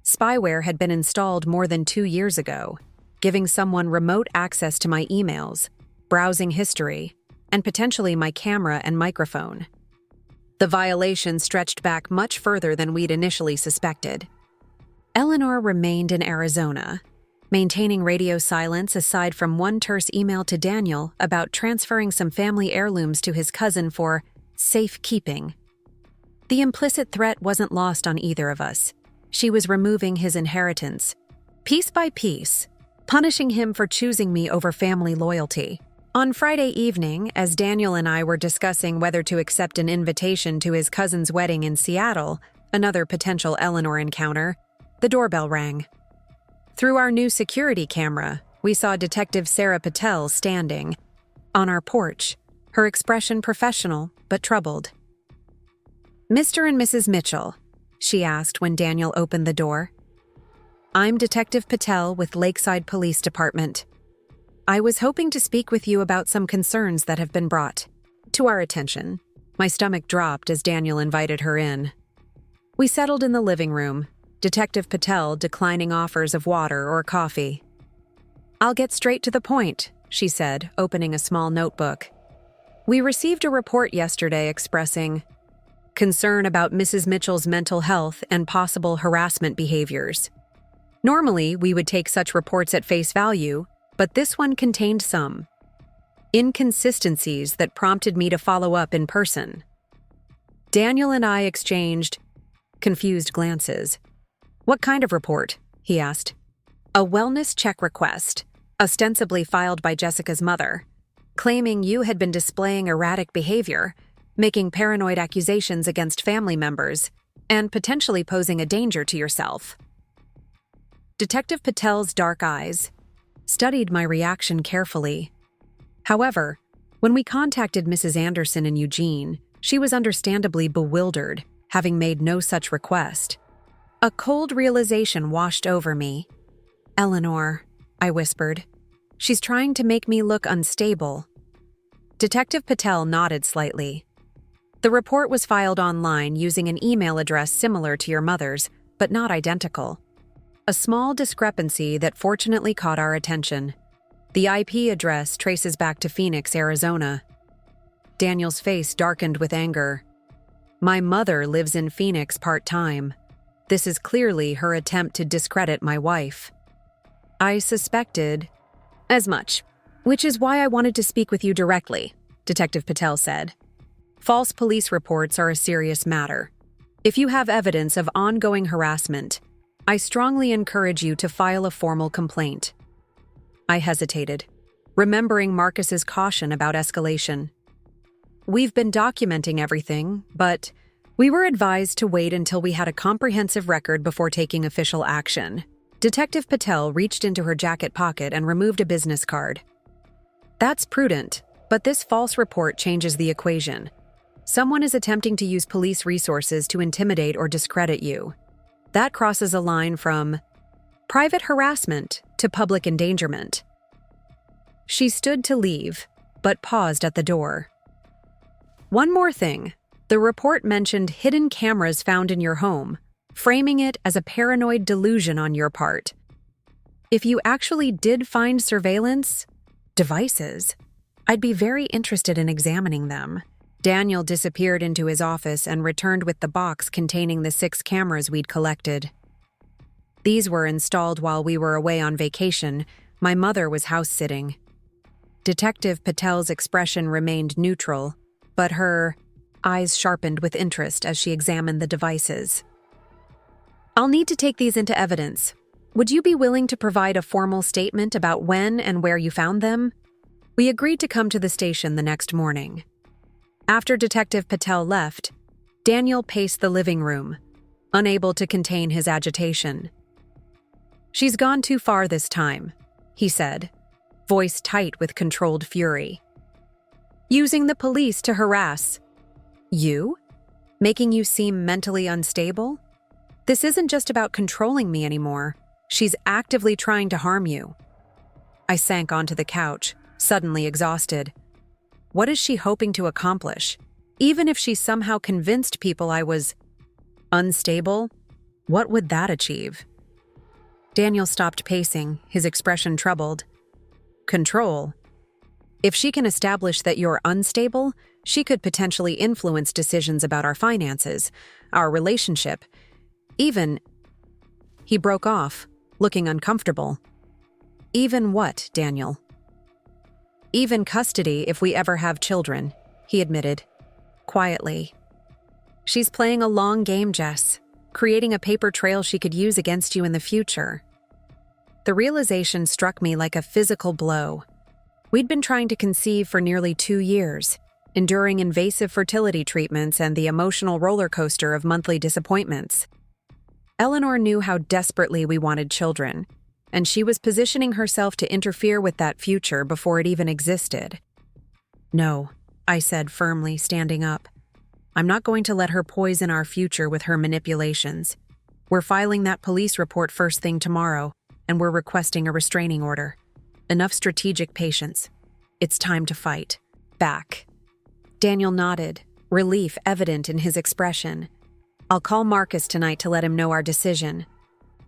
S1: Spyware had been installed more than 2 years ago, giving someone remote access to my emails, browsing history, and potentially my camera and microphone. The violation stretched back much further than we'd initially suspected. Eleanor remained in Arizona, maintaining radio silence aside from one terse email to Daniel about transferring some family heirlooms to his cousin for safekeeping. The implicit threat wasn't lost on either of us. She was removing his inheritance, piece by piece, punishing him for choosing me over family loyalty. On Friday evening, as Daniel and I were discussing whether to accept an invitation to his cousin's wedding in Seattle, another potential Eleanor encounter, the doorbell rang. Through our new security camera, we saw Detective Sarah Patel standing on our porch, her expression professional but troubled. "Mr. and Mrs. Mitchell," she asked when Daniel opened the door. "I'm Detective Patel with Lakeside Police Department. I was hoping to speak with you about some concerns that have been brought to our attention." My stomach dropped as Daniel invited her in. We settled in the living room, Detective Patel declining offers of water or coffee. "I'll get straight to the point," she said, opening a small notebook. "We received a report yesterday expressing concern about Mrs. Mitchell's mental health and possible harassment behaviors. Normally, we would take such reports at face value, but this one contained some inconsistencies that prompted me to follow up in person." Daniel and I exchanged confused glances. "What kind of report?" he asked. "A wellness check request, ostensibly filed by Jessica's mother, claiming you had been displaying erratic behavior, making paranoid accusations against family members, and potentially posing a danger to yourself. Detective Patel's dark eyes studied my reaction carefully. However, when we contacted Mrs. Anderson in Eugene, she was understandably bewildered, having made no such request. A cold realization washed over me. "Eleanor," I whispered. "She's trying to make me look unstable." Detective Patel nodded slightly. The report was filed online using an email address similar to your mother's, but not identical. A small discrepancy that fortunately caught our attention. The IP address traces back to Phoenix, Arizona. Daniel's face darkened with anger. My mother lives in Phoenix part-time. This is clearly her attempt to discredit my wife. I suspected as much, which is why I wanted to speak with you directly, Detective Patel said. False police reports are a serious matter. If you have evidence of ongoing harassment, I strongly encourage you to file a formal complaint. I hesitated, remembering Marcus's caution about escalation. We've been documenting everything, but we were advised to wait until we had a comprehensive record before taking official action. Detective Patel reached into her jacket pocket and removed a business card. That's prudent, but this false report changes the equation. Someone is attempting to use police resources to intimidate or discredit you. That crosses a line from private harassment to public endangerment. She stood to leave, but paused at the door. One more thing. The report mentioned hidden cameras found in your home, framing it as a paranoid delusion on your part. If you actually did find surveillance devices, I'd be very interested in examining them. Daniel disappeared into his office and returned with the box containing the 6 cameras we'd collected. These were installed while we were away on vacation. My mother was house-sitting. Detective Patel's expression remained neutral, but her eyes sharpened with interest as she examined the devices. I'll need to take these into evidence. Would you be willing to provide a formal statement about when and where you found them? We agreed to come to the station the next morning. After Detective Patel left, Daniel paced the living room, unable to contain his agitation. "She's gone too far this time," he said, voice tight with controlled fury. "Using the police to harass you? Making you seem mentally unstable? This isn't just about controlling me anymore. She's actively trying to harm you." I sank onto the couch, suddenly exhausted. What is she hoping to accomplish? Even if she somehow convinced people I was unstable, what would that achieve? Daniel stopped pacing, his expression troubled. Control. If she can establish that you're unstable, she could potentially influence decisions about our finances, our relationship, even... He broke off, looking uncomfortable. Even what, Daniel? Even custody if we ever have children, he admitted, quietly. She's playing a long game, Jess, creating a paper trail she could use against you in the future. The realization struck me like a physical blow. We'd been trying to conceive for nearly 2 years, enduring invasive fertility treatments and the emotional roller coaster of monthly disappointments. Eleanor knew how desperately we wanted children, and she was positioning herself to interfere with that future before it even existed. "No," I said firmly, standing up. "I'm not going to let her poison our future with her manipulations. We're filing that police report first thing tomorrow, and we're requesting a restraining order. Enough strategic patience. It's time to fight. Back." Daniel nodded, relief evident in his expression. "I'll call Marcus tonight to let him know our decision."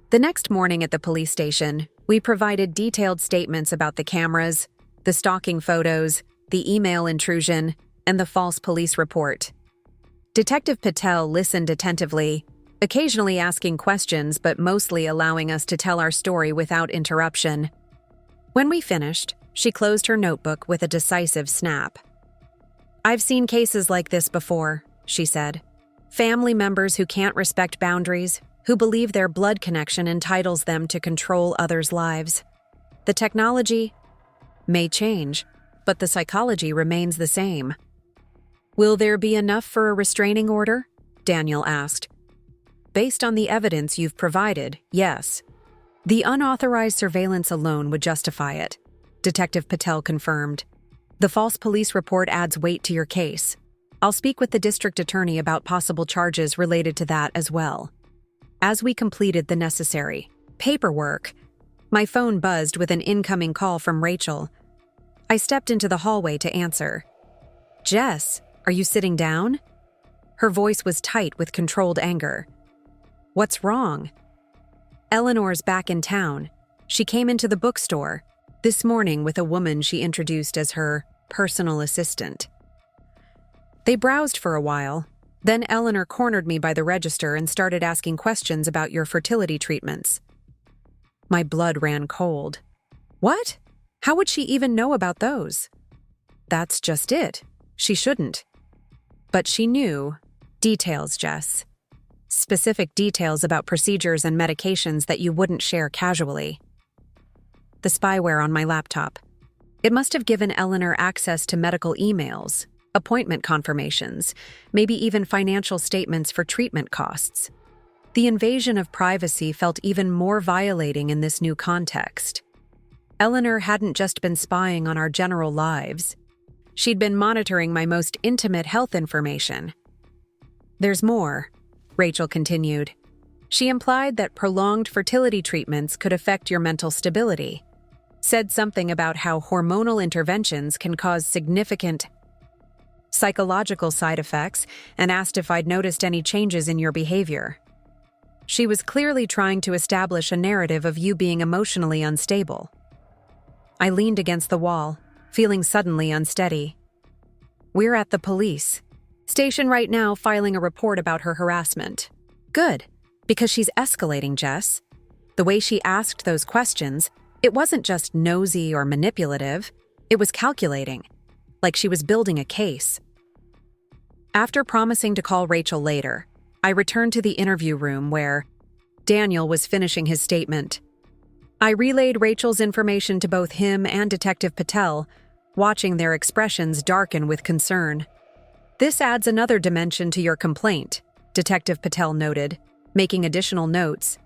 S1: The next morning at the police station, we provided detailed statements about the cameras, the stalking photos, the email intrusion, and the false police report. Detective Patel listened attentively, occasionally asking questions but mostly allowing us to tell our story without interruption. When we finished, she closed her notebook with a decisive snap. "I've seen cases like this before," she said. "Family members who can't respect boundaries, who believe their blood connection entitles them to control others' lives. The technology may change, but the psychology remains the same." "Will there be enough for a restraining order?" Daniel asked. Based on the evidence you've provided, yes. The unauthorized surveillance alone would justify it, Detective Patel confirmed. The false police report adds weight to your case. I'll speak with the district attorney about possible charges related to that as well. As we completed the necessary paperwork, my phone buzzed with an incoming call from Rachel. I stepped into the hallway to answer. Jess, are you sitting down? Her voice was tight with controlled anger. What's wrong? Eleanor's back in town. She came into the bookstore this morning with a woman she introduced as her personal assistant. They browsed for a while. Then Eleanor cornered me by the register and started asking questions about your fertility treatments. My blood ran cold. What? How would she even know about those? That's just it. She shouldn't. But she knew. Details, Jess. Specific details about procedures and medications that you wouldn't share casually. The spyware on my laptop. It must have given Eleanor access to medical emails, appointment confirmations, maybe even financial statements for treatment costs. The invasion of privacy felt even more violating in this new context. Eleanor hadn't just been spying on our general lives. She'd been monitoring my most intimate health information. There's more, Rachel continued. She implied that prolonged fertility treatments could affect your mental stability. Said something about how hormonal interventions can cause significant psychological side effects and asked if I'd noticed any changes in your behavior. She was clearly trying to establish a narrative of you being emotionally unstable. I leaned against the wall, feeling suddenly unsteady. We're at the police station right now filing a report about her harassment. Good, because she's escalating, Jess. The way she asked those questions, it wasn't just nosy or manipulative, it was calculating, like she was building a case. After promising to call Rachel later, I returned to the interview room where Daniel was finishing his statement. I relayed Rachel's information to both him and Detective Patel, watching their expressions darken with concern. This adds another dimension to your complaint, Detective Patel noted, making additional notes.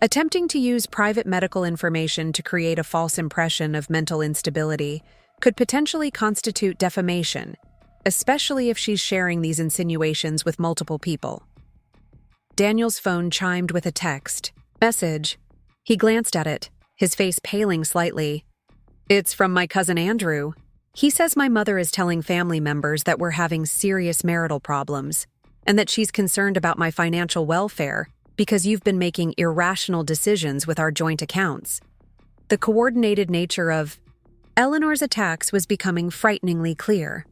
S1: Attempting to use private medical information to create a false impression of mental instability could potentially constitute defamation, especially if she's sharing these insinuations with multiple people. Daniel's phone chimed with a text message. He glanced at it, his face paling slightly. It's from my cousin Andrew. He says my mother is telling family members that we're having serious marital problems and that she's concerned about my financial welfare because you've been making irrational decisions with our joint accounts. The coordinated nature of Eleanor's attacks was becoming frighteningly clear.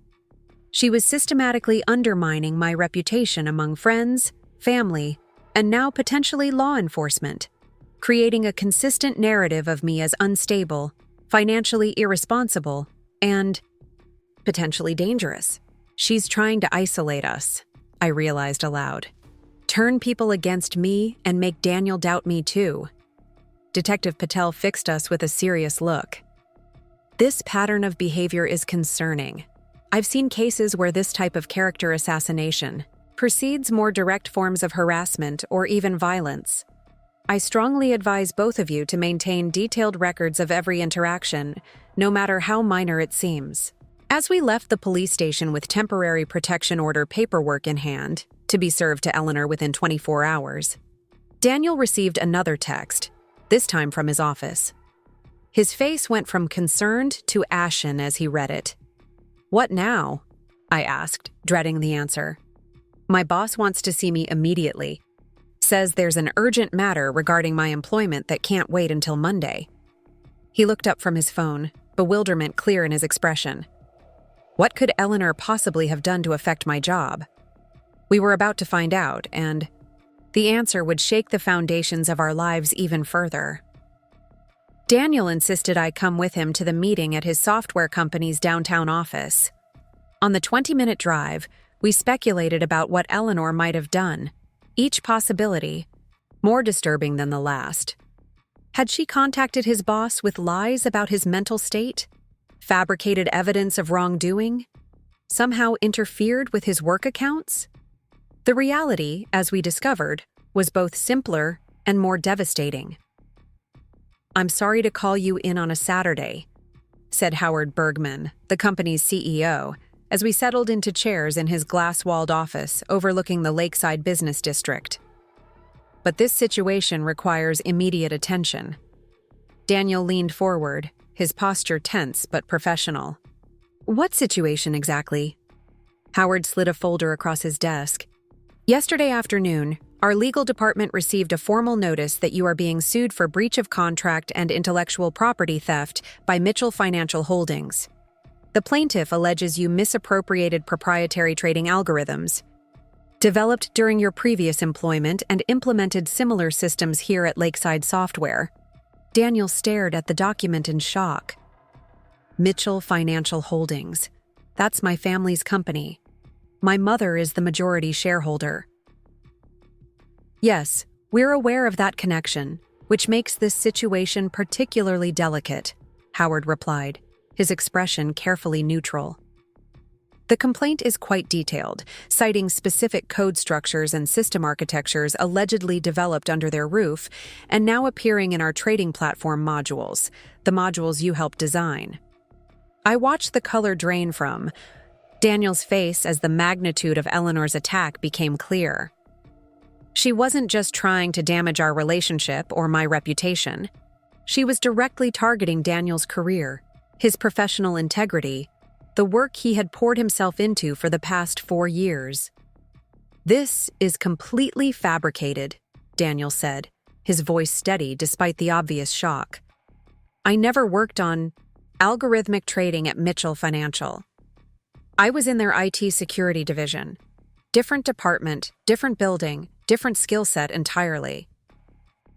S1: She was systematically undermining my reputation among friends, family, and now potentially law enforcement, creating a consistent narrative of me as unstable, financially irresponsible, and potentially dangerous. She's trying to isolate us, I realized aloud. Turn people against me and make Daniel doubt me too. Detective Patel fixed us with a serious look. This pattern of behavior is concerning. I've seen cases where this type of character assassination precedes more direct forms of harassment or even violence. I strongly advise both of you to maintain detailed records of every interaction, no matter how minor it seems. As we left the police station with temporary protection order paperwork in hand, to be served to Eleanor within 24 hours, Daniel received another text, this time from his office. His face went from concerned to ashen as he read it. What now? I asked, dreading the answer. My boss wants to see me immediately. Says there's an urgent matter regarding my employment that can't wait until Monday. He looked up from his phone, bewilderment clear in his expression. What could Eleanor possibly have done to affect my job? We were about to find out, and the answer would shake the foundations of our lives even further. Daniel insisted I come with him to the meeting at his software company's downtown office. On the 20-minute drive, we speculated about what Eleanor might have done, each possibility more disturbing than the last. Had she contacted his boss with lies about his mental state? Fabricated evidence of wrongdoing? Somehow interfered with his work accounts? The reality, as we discovered, was both simpler and more devastating. "I'm sorry to call you in on a Saturday," said Howard Bergman, the company's CEO, as we settled into chairs in his glass-walled office overlooking the Lakeside business district. "But this situation requires immediate attention." Daniel leaned forward, his posture tense but professional. "What situation exactly?" Howard slid a folder across his desk. "Yesterday afternoon, our legal department received a formal notice that you are being sued for breach of contract and intellectual property theft by Mitchell Financial Holdings. The plaintiff alleges you misappropriated proprietary trading algorithms, developed during your previous employment, and implemented similar systems here at Lakeside Software." Daniel stared at the document in shock. "Mitchell Financial Holdings. That's my family's company. My mother is the majority shareholder." "Yes, we're aware of that connection, which makes this situation particularly delicate," Howard replied, his expression carefully neutral. "The complaint is quite detailed, citing specific code structures and system architectures allegedly developed under their roof and now appearing in our trading platform modules, the modules you helped design." I watched the color drain from Daniel's face as the magnitude of Eleanor's attack became clear. She wasn't just trying to damage our relationship or my reputation. She was directly targeting Daniel's career, his professional integrity, the work he had poured himself into for the past 4 years. "This is completely fabricated," Daniel said, his voice steady despite the obvious shock. "I never worked on algorithmic trading at Mitchell Financial. I was in their IT security division. Different department, different building, different skill set entirely."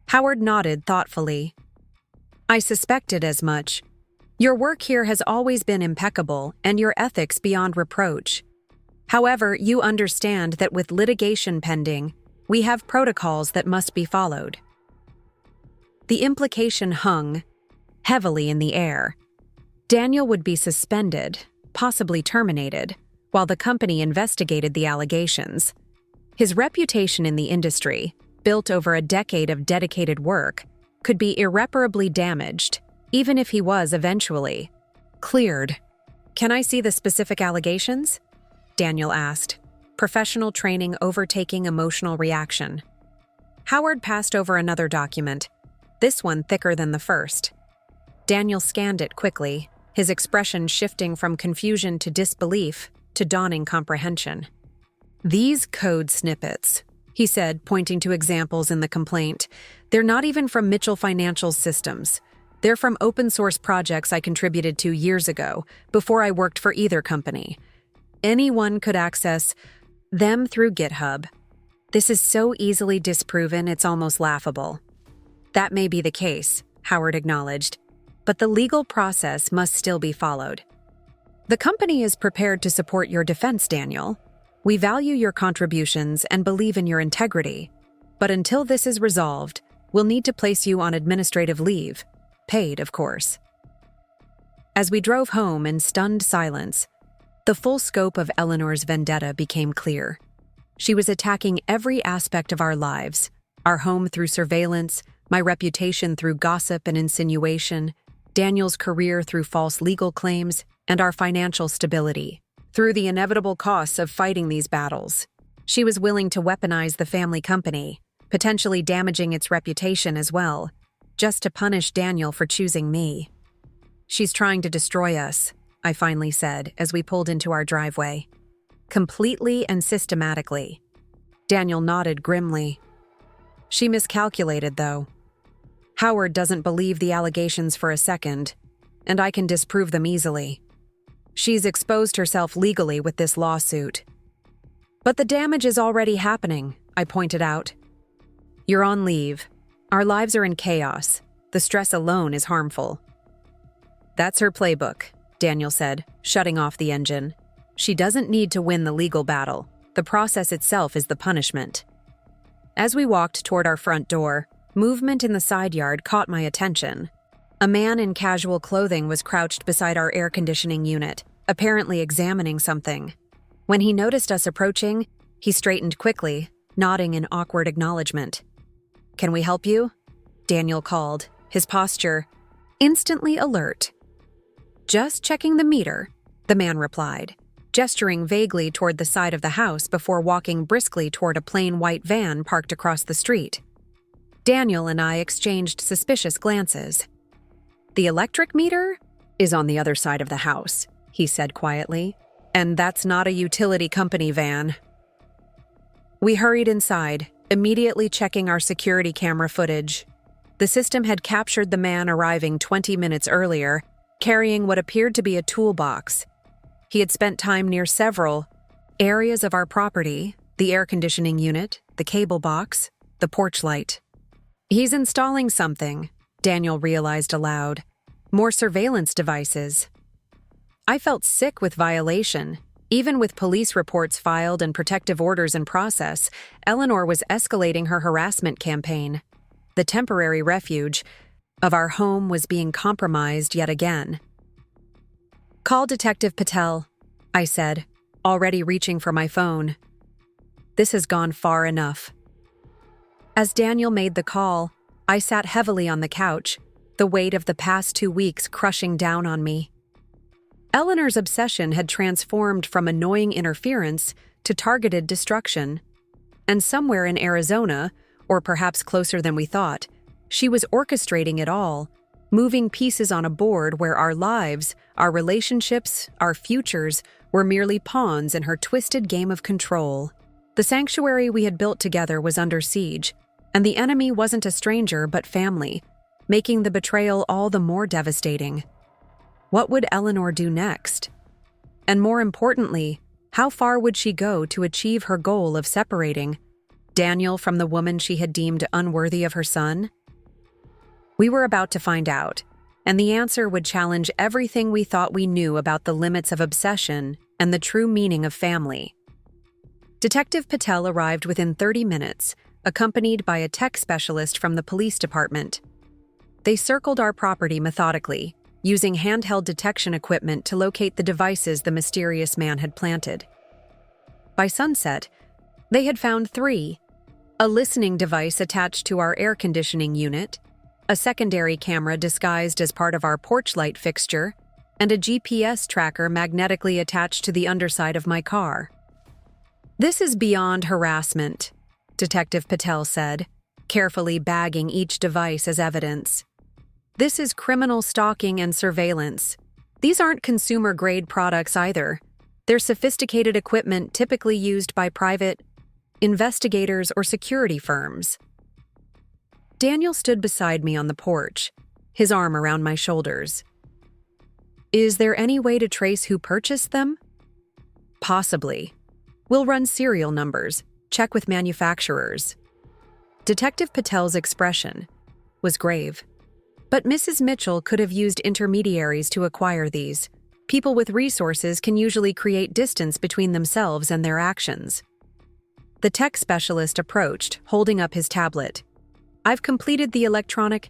S1: Howard nodded thoughtfully. "I suspected as much. Your work here has always been impeccable and your ethics beyond reproach. However, you understand that with litigation pending, we have protocols that must be followed." The implication hung heavily in the air. Daniel would be suspended, possibly terminated, while the company investigated the allegations. His reputation in the industry, built over a decade of dedicated work, could be irreparably damaged, even if he was eventually cleared. "Can I see the specific allegations?" Daniel asked, professional training overtaking emotional reaction. Howard passed over another document, this one thicker than the first. Daniel scanned it quickly, his expression shifting from confusion to disbelief to dawning comprehension. "These code snippets," he said, pointing to examples in the complaint, "they're not even from Mitchell Financial's systems. They're from open-source projects I contributed to years ago, before I worked for either company. Anyone could access them through GitHub. This is so easily disproven it's almost laughable." "That may be the case," Howard acknowledged, "but the legal process must still be followed. The company is prepared to support your defense, Daniel. We value your contributions and believe in your integrity. But until this is resolved, we'll need to place you on administrative leave. Paid, of course." As we drove home in stunned silence, the full scope of Eleanor's vendetta became clear. She was attacking every aspect of our lives, our home through surveillance, my reputation through gossip and insinuation, Daniel's career through false legal claims, and our financial stability through the inevitable costs of fighting these battles. She was willing to weaponize the family company, potentially damaging its reputation as well, just to punish Daniel for choosing me. "She's trying to destroy us," I finally said as we pulled into our driveway. "Completely and systematically." Daniel nodded grimly. "She miscalculated, though. Howard doesn't believe the allegations for a second, and I can disprove them easily. She's exposed herself legally with this lawsuit." "But the damage is already happening," I pointed out. "You're on leave. Our lives are in chaos. The stress alone is harmful." "That's her playbook," Daniel said, shutting off the engine. "She doesn't need to win the legal battle. The process itself is the punishment." As we walked toward our front door, movement in the side yard caught my attention. A man in casual clothing was crouched beside our air conditioning unit, apparently examining something. When he noticed us approaching, He straightened quickly, nodding in awkward acknowledgement. "Can we help you?" Daniel called, his posture instantly alert. "Just checking the meter," the man replied, gesturing vaguely toward the side of the house before walking briskly toward a plain white van parked across the street. Daniel and I exchanged suspicious glances. "The electric meter is on the other side of the house," he said quietly, "and that's not a utility company van." We hurried inside, immediately checking our security camera footage. The system had captured the man arriving 20 minutes earlier, carrying what appeared to be a toolbox. He had spent time near several areas of our property: the air conditioning unit, the cable box, the porch light. "He's installing something," Daniel realized aloud. "More surveillance devices." I felt sick with violation. Even with police reports filed and protective orders in process, Eleanor was escalating her harassment campaign. The temporary refuge of our home was being compromised yet again. "Call Detective Patel," I said, already reaching for my phone. "This has gone far enough." As Daniel made the call, I sat heavily on the couch, the weight of the past 2 weeks crushing down on me. Eleanor's obsession had transformed from annoying interference to targeted destruction. And somewhere in Arizona, or perhaps closer than we thought, she was orchestrating it all, moving pieces on a board where our lives, our relationships, our futures were merely pawns in her twisted game of control. The sanctuary we had built together was under siege, and the enemy wasn't a stranger but family, making the betrayal all the more devastating. What would Eleanor do next? And more importantly, how far would she go to achieve her goal of separating Daniel from the woman she had deemed unworthy of her son? We were about to find out, and the answer would challenge everything we thought we knew about the limits of obsession and the true meaning of family. Detective Patel arrived within 30 minutes, accompanied by a tech specialist from the police department. They circled our property methodically, using handheld detection equipment to locate the devices the mysterious man had planted. By sunset, they had found 3: a listening device attached to our air conditioning unit, a secondary camera disguised as part of our porch light fixture, and a GPS tracker magnetically attached to the underside of my car. "This is beyond harassment," Detective Patel said, carefully bagging each device as evidence. "This is criminal stalking and surveillance. These aren't consumer-grade products either. They're sophisticated equipment typically used by private investigators or security firms." Daniel stood beside me on the porch, his arm around my shoulders. "Is there any way to trace who purchased them?" "Possibly. We'll run serial numbers, check with manufacturers." Detective Patel's expression was grave. "But Mrs. Mitchell could have used intermediaries to acquire these. People with resources can usually create distance between themselves and their actions." The tech specialist approached, holding up his tablet. "I've completed the electronic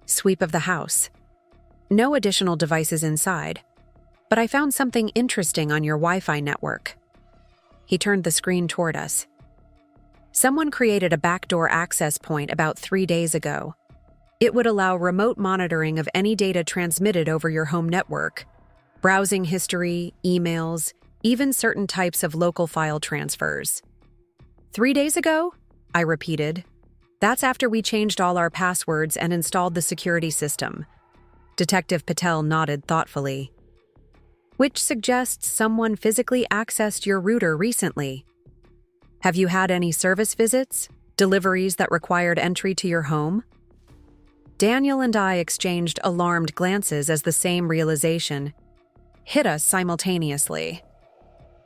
S1: sweep of the house. No additional devices inside, but I found something interesting on your Wi-Fi network." He turned the screen toward us. "Someone created a backdoor access point about 3 days ago. It would allow remote monitoring of any data transmitted over your home network, browsing history, emails, even certain types of local file transfers." 3 days ago? I repeated. "That's after we changed all our passwords and installed the security system." Detective Patel nodded thoughtfully. "Which suggests someone physically accessed your router recently. Have you had any service visits? Deliveries that required entry to your home?" Daniel and I exchanged alarmed glances as the same realization hit us simultaneously.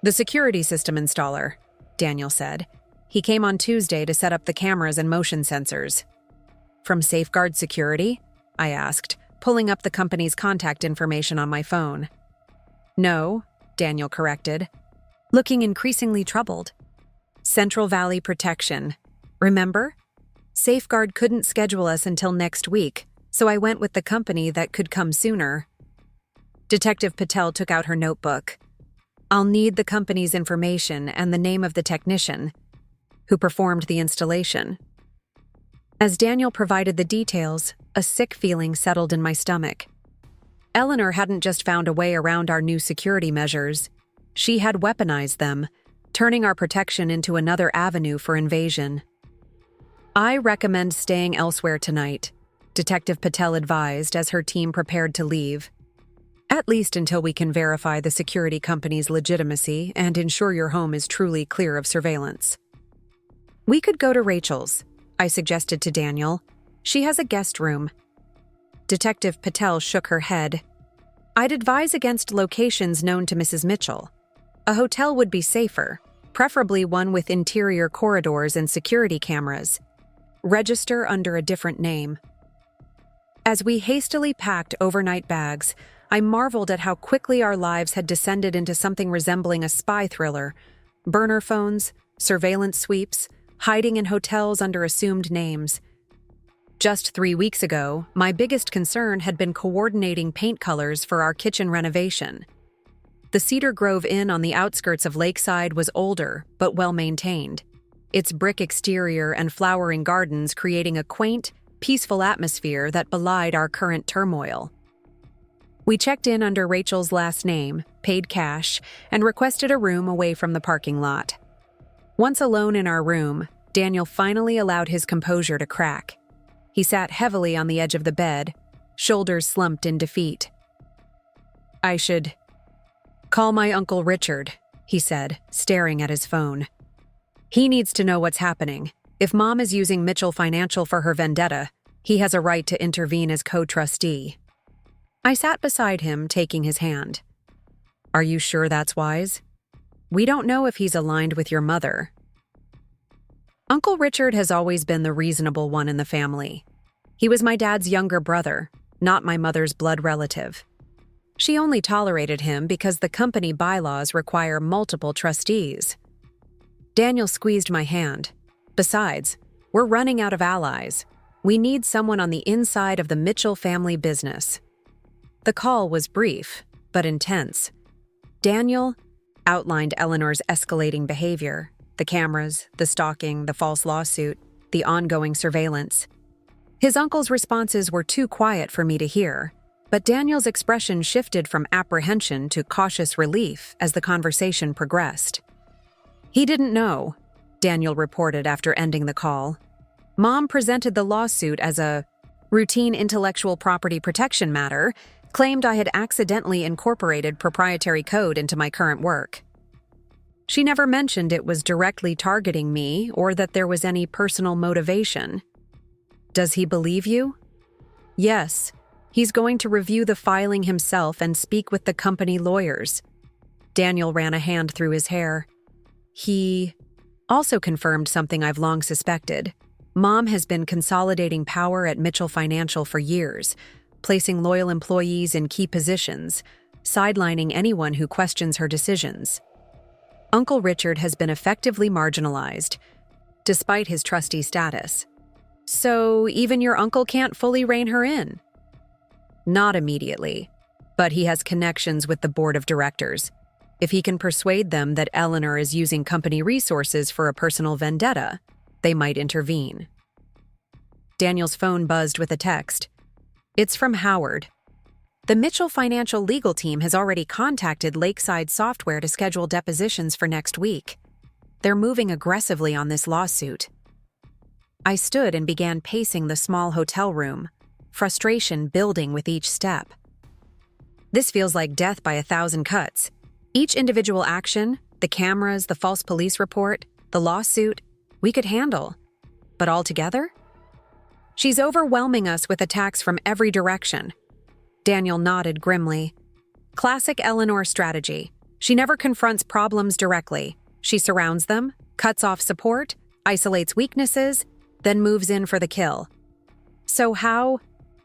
S1: "The security system installer," Daniel said. "He came on Tuesday to set up the cameras and motion sensors." "From Safeguard Security?" I asked, pulling up the company's contact information on my phone. "No," Daniel corrected, looking increasingly troubled. "Central Valley Protection. Remember? Safeguard couldn't schedule us until next week, so I went with the company that could come sooner." Detective Patel took out her notebook. I'll need the company's information and the name of the technician who performed the installation. As Daniel provided the details, a sick feeling settled in my stomach. Eleanor hadn't just found a way around our new security measures. She had weaponized them, turning our protection into another avenue for invasion. I recommend staying elsewhere tonight, Detective Patel advised as her team prepared to leave. At least until we can verify the security company's legitimacy and ensure your home is truly clear of surveillance. We could go to Rachel's, I suggested to Daniel. She has a guest room. Detective Patel shook her head. I'd advise against locations known to Mrs. Mitchell. A hotel would be safer, preferably one with interior corridors and security cameras. Register under a different name. As we hastily packed overnight bags, I marveled at how quickly our lives had descended into something resembling a spy thriller. Burner phones, surveillance sweeps, hiding in hotels under assumed names. Just 3 weeks ago, my biggest concern had been coordinating paint colors for our kitchen renovation. The Cedar Grove Inn on the outskirts of Lakeside was older, but well-maintained, its brick exterior and flowering gardens creating a quaint, peaceful atmosphere that belied our current turmoil. We checked in under Rachel's last name, paid cash, and requested a room away from the parking lot. Once alone in our room, Daniel finally allowed his composure to crack. He sat heavily on the edge of the bed, shoulders slumped in defeat. I should call my Uncle Richard, he said, staring at his phone. He needs to know what's happening. If Mom is using Mitchell Financial for her vendetta, he has a right to intervene as co-trustee. I sat beside him, taking his hand. Are you sure that's wise? We don't know if he's aligned with your mother. Uncle Richard has always been the reasonable one in the family. He was my dad's younger brother, not my mother's blood relative. She only tolerated him because the company bylaws require multiple trustees. Daniel squeezed my hand. Besides, we're running out of allies. We need someone on the inside of the Mitchell family business. The call was brief, but intense. Daniel outlined Eleanor's escalating behavior, the cameras, the stalking, the false lawsuit, the ongoing surveillance. His uncle's responses were too quiet for me to hear, but Daniel's expression shifted from apprehension to cautious relief as the conversation progressed. He didn't know, Daniel reported after ending the call. Mom presented the lawsuit as a routine intellectual property protection matter, claimed I had accidentally incorporated proprietary code into my current work. She never mentioned it was directly targeting me or that there was any personal motivation. Does he believe you? Yes. He's going to review the filing himself and speak with the company lawyers. Daniel ran a hand through his hair. He also confirmed something I've long suspected. Mom has been consolidating power at Mitchell Financial for years, placing loyal employees in key positions, sidelining anyone who questions her decisions. Uncle Richard has been effectively marginalized, despite his trustee status. So even your uncle can't fully rein her in? Not immediately, but he has connections with the board of directors. If he can persuade them that Eleanor is using company resources for a personal vendetta, they might intervene. Daniel's phone buzzed with a text. It's from Howard. The Mitchell Financial legal team has already contacted Lakeside Software to schedule depositions for next week. They're moving aggressively on this lawsuit. I stood and began pacing the small hotel room, frustration building with each step. This feels like death by 1,000 cuts. Each individual action, the cameras, the false police report, the lawsuit, we could handle. But all together? She's overwhelming us with attacks from every direction. Daniel nodded grimly. Classic Eleanor strategy. She never confronts problems directly. She surrounds them, cuts off support, isolates weaknesses, then moves in for the kill. So how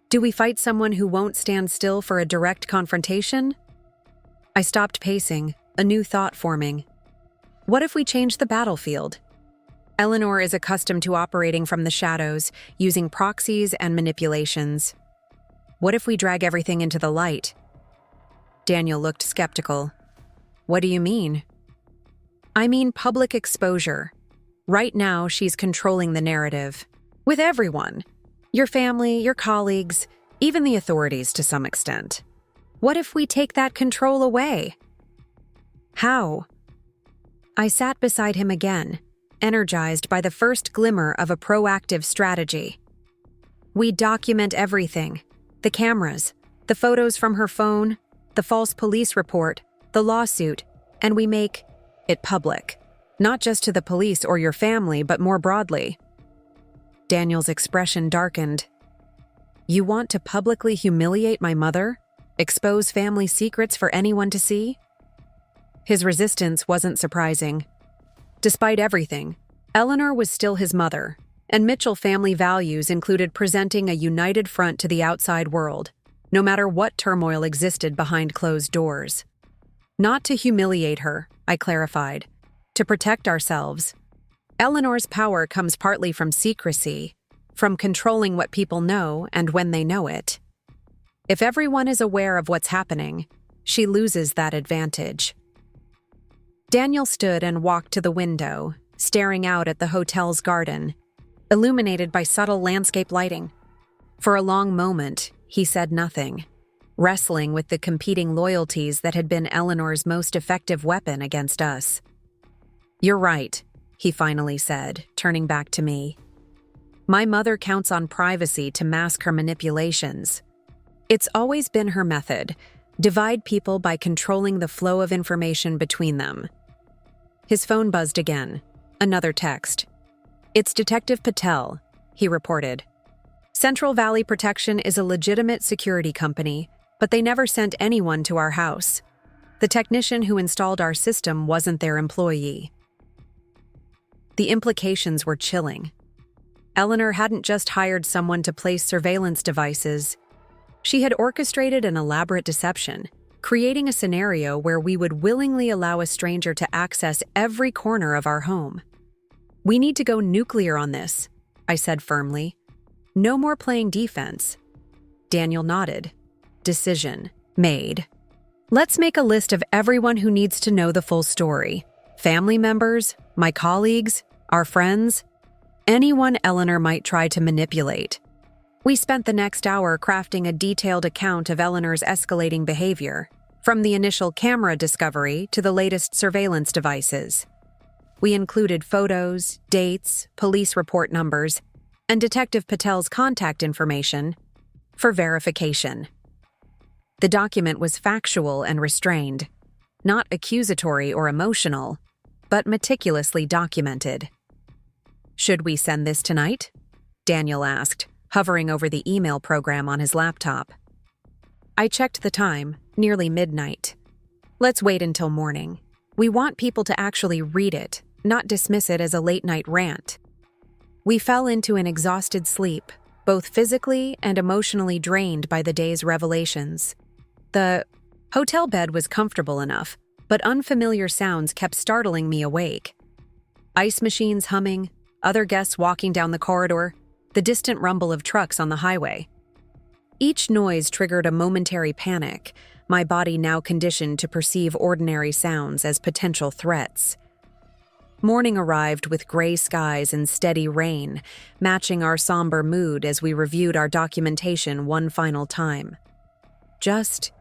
S1: do we fight someone who won't stand still for a direct confrontation? I stopped pacing, a new thought forming. What if we change the battlefield? Eleanor is accustomed to operating from the shadows, using proxies and manipulations. What if we drag everything into the light? Daniel looked skeptical. What do you mean? I mean public exposure. Right now, she's controlling the narrative. With everyone. Your family, your colleagues, even the authorities to some extent. What if we take that control away? How? I sat beside him again, energized by the first glimmer of a proactive strategy. We document everything. The cameras, the photos from her phone, the false police report, the lawsuit, and we make it public. Not just to the police or your family, but more broadly. Daniel's expression darkened. You want to publicly humiliate my mother? Expose family secrets for anyone to see? His resistance wasn't surprising. Despite everything, Eleanor was still his mother, and Mitchell family values included presenting a united front to the outside world, no matter what turmoil existed behind closed doors. Not to humiliate her, I clarified. To protect ourselves. Eleanor's power comes partly from secrecy, from controlling what people know and when they know it. If everyone is aware of what's happening, she loses that advantage. Daniel stood and walked to the window, staring out at the hotel's garden, illuminated by subtle landscape lighting. For a long moment, he said nothing, wrestling with the competing loyalties that had been Eleanor's most effective weapon against us. You're right, he finally said, turning back to me. My mother counts on privacy to mask her manipulations. It's always been her method, divide people by controlling the flow of information between them. His phone buzzed again. Another text. It's Detective Patel, he reported. Central Valley Protection is a legitimate security company, but they never sent anyone to our house. The technician who installed our system wasn't their employee. The implications were chilling. Eleanor hadn't just hired someone to place surveillance devices. She had orchestrated an elaborate deception, creating a scenario where we would willingly allow a stranger to access every corner of our home. We need to go nuclear on this, I said firmly. No more playing defense. Daniel nodded. Decision made. Let's make a list of everyone who needs to know the full story. Family members, my colleagues, our friends, anyone Eleanor might try to manipulate. We spent the next hour crafting a detailed account of Eleanor's escalating behavior, from the initial camera discovery to the latest surveillance devices. We included photos, dates, police report numbers, and Detective Patel's contact information for verification. The document was factual and restrained, not accusatory or emotional, but meticulously documented. Should we send this tonight? Daniel asked, hovering over the email program on his laptop. I checked the time, nearly midnight. Let's wait until morning. We want people to actually read it, not dismiss it as a late-night rant. We fell into an exhausted sleep, both physically and emotionally drained by the day's revelations. The hotel bed was comfortable enough, but unfamiliar sounds kept startling me awake. Ice machines humming, other guests walking down the corridor, the distant rumble of trucks on the highway. Each noise triggered a momentary panic, my body now conditioned to perceive ordinary sounds as potential threats. Morning arrived with gray skies and steady rain, matching our somber mood as we reviewed our documentation one final time. Just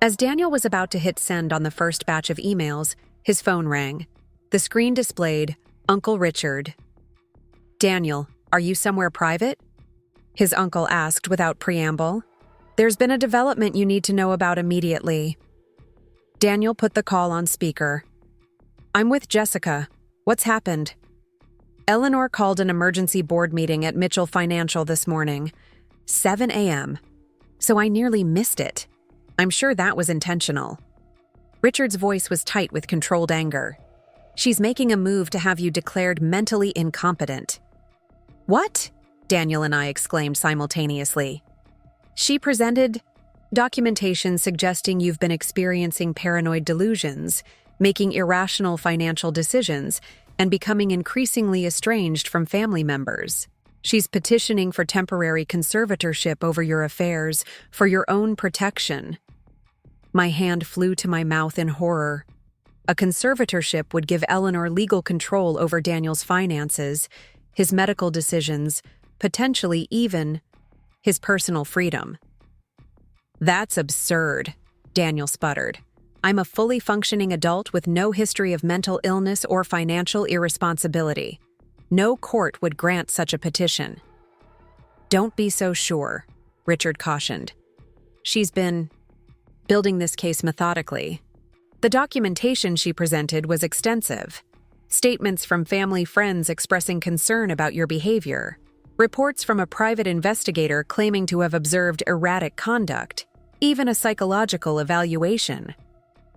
S1: as Daniel was about to hit send on the first batch of emails, his phone rang. The screen displayed, Uncle Richard. Daniel, are you somewhere private? His uncle asked without preamble. There's been a development you need to know about immediately. Daniel put the call on speaker. I'm with Jessica. What's happened? Eleanor called an emergency board meeting at Mitchell Financial this morning, 7 a.m., so I nearly missed it. I'm sure that was intentional. Richard's voice was tight with controlled anger. She's making a move to have you declared mentally incompetent. What? Daniel and I exclaimed simultaneously. She presented documentation suggesting you've been experiencing paranoid delusions, making irrational financial decisions, and becoming increasingly estranged from family members. She's petitioning for temporary conservatorship over your affairs for your own protection. My hand flew to my mouth in horror. A conservatorship would give Eleanor legal control over Daniel's finances, his medical decisions, potentially even his personal freedom. "That's absurd," Daniel sputtered. "I'm a fully functioning adult with no history of mental illness or financial irresponsibility. No court would grant such a petition." "Don't be so sure," Richard cautioned. "She's been building this case methodically. The documentation she presented was extensive. Statements from family friends expressing concern about your behavior. Reports from a private investigator claiming to have observed erratic conduct. Even a psychological evaluation."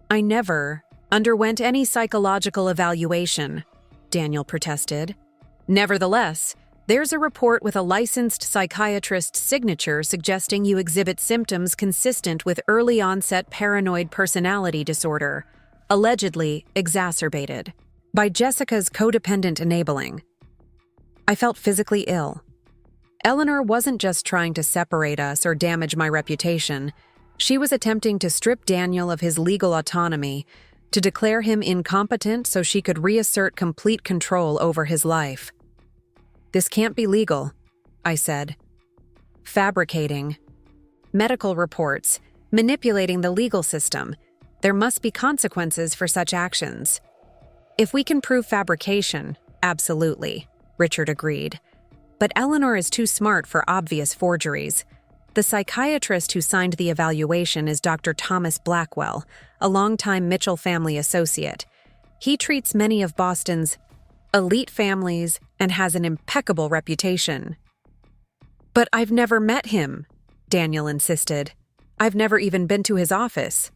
S1: "I never underwent any psychological evaluation," Daniel protested. "Nevertheless, there's a report with a licensed psychiatrist's signature suggesting you exhibit symptoms consistent with early-onset paranoid personality disorder, allegedly exacerbated by Jessica's codependent enabling." I felt physically ill. Eleanor wasn't just trying to separate us or damage my reputation. She was attempting to strip Daniel of his legal autonomy, to declare him incompetent so she could reassert complete control over his life. "This can't be legal," I said. "Fabricating medical reports, manipulating the legal system. There must be consequences for such actions." "If we can prove fabrication, absolutely," Richard agreed. "But Eleanor is too smart for obvious forgeries. The psychiatrist who signed the evaluation is Dr. Thomas Blackwell, a longtime Mitchell family associate. He treats many of Boston's elite families and has an impeccable reputation." "But I've never met him," Daniel insisted. "I've never even been to his office."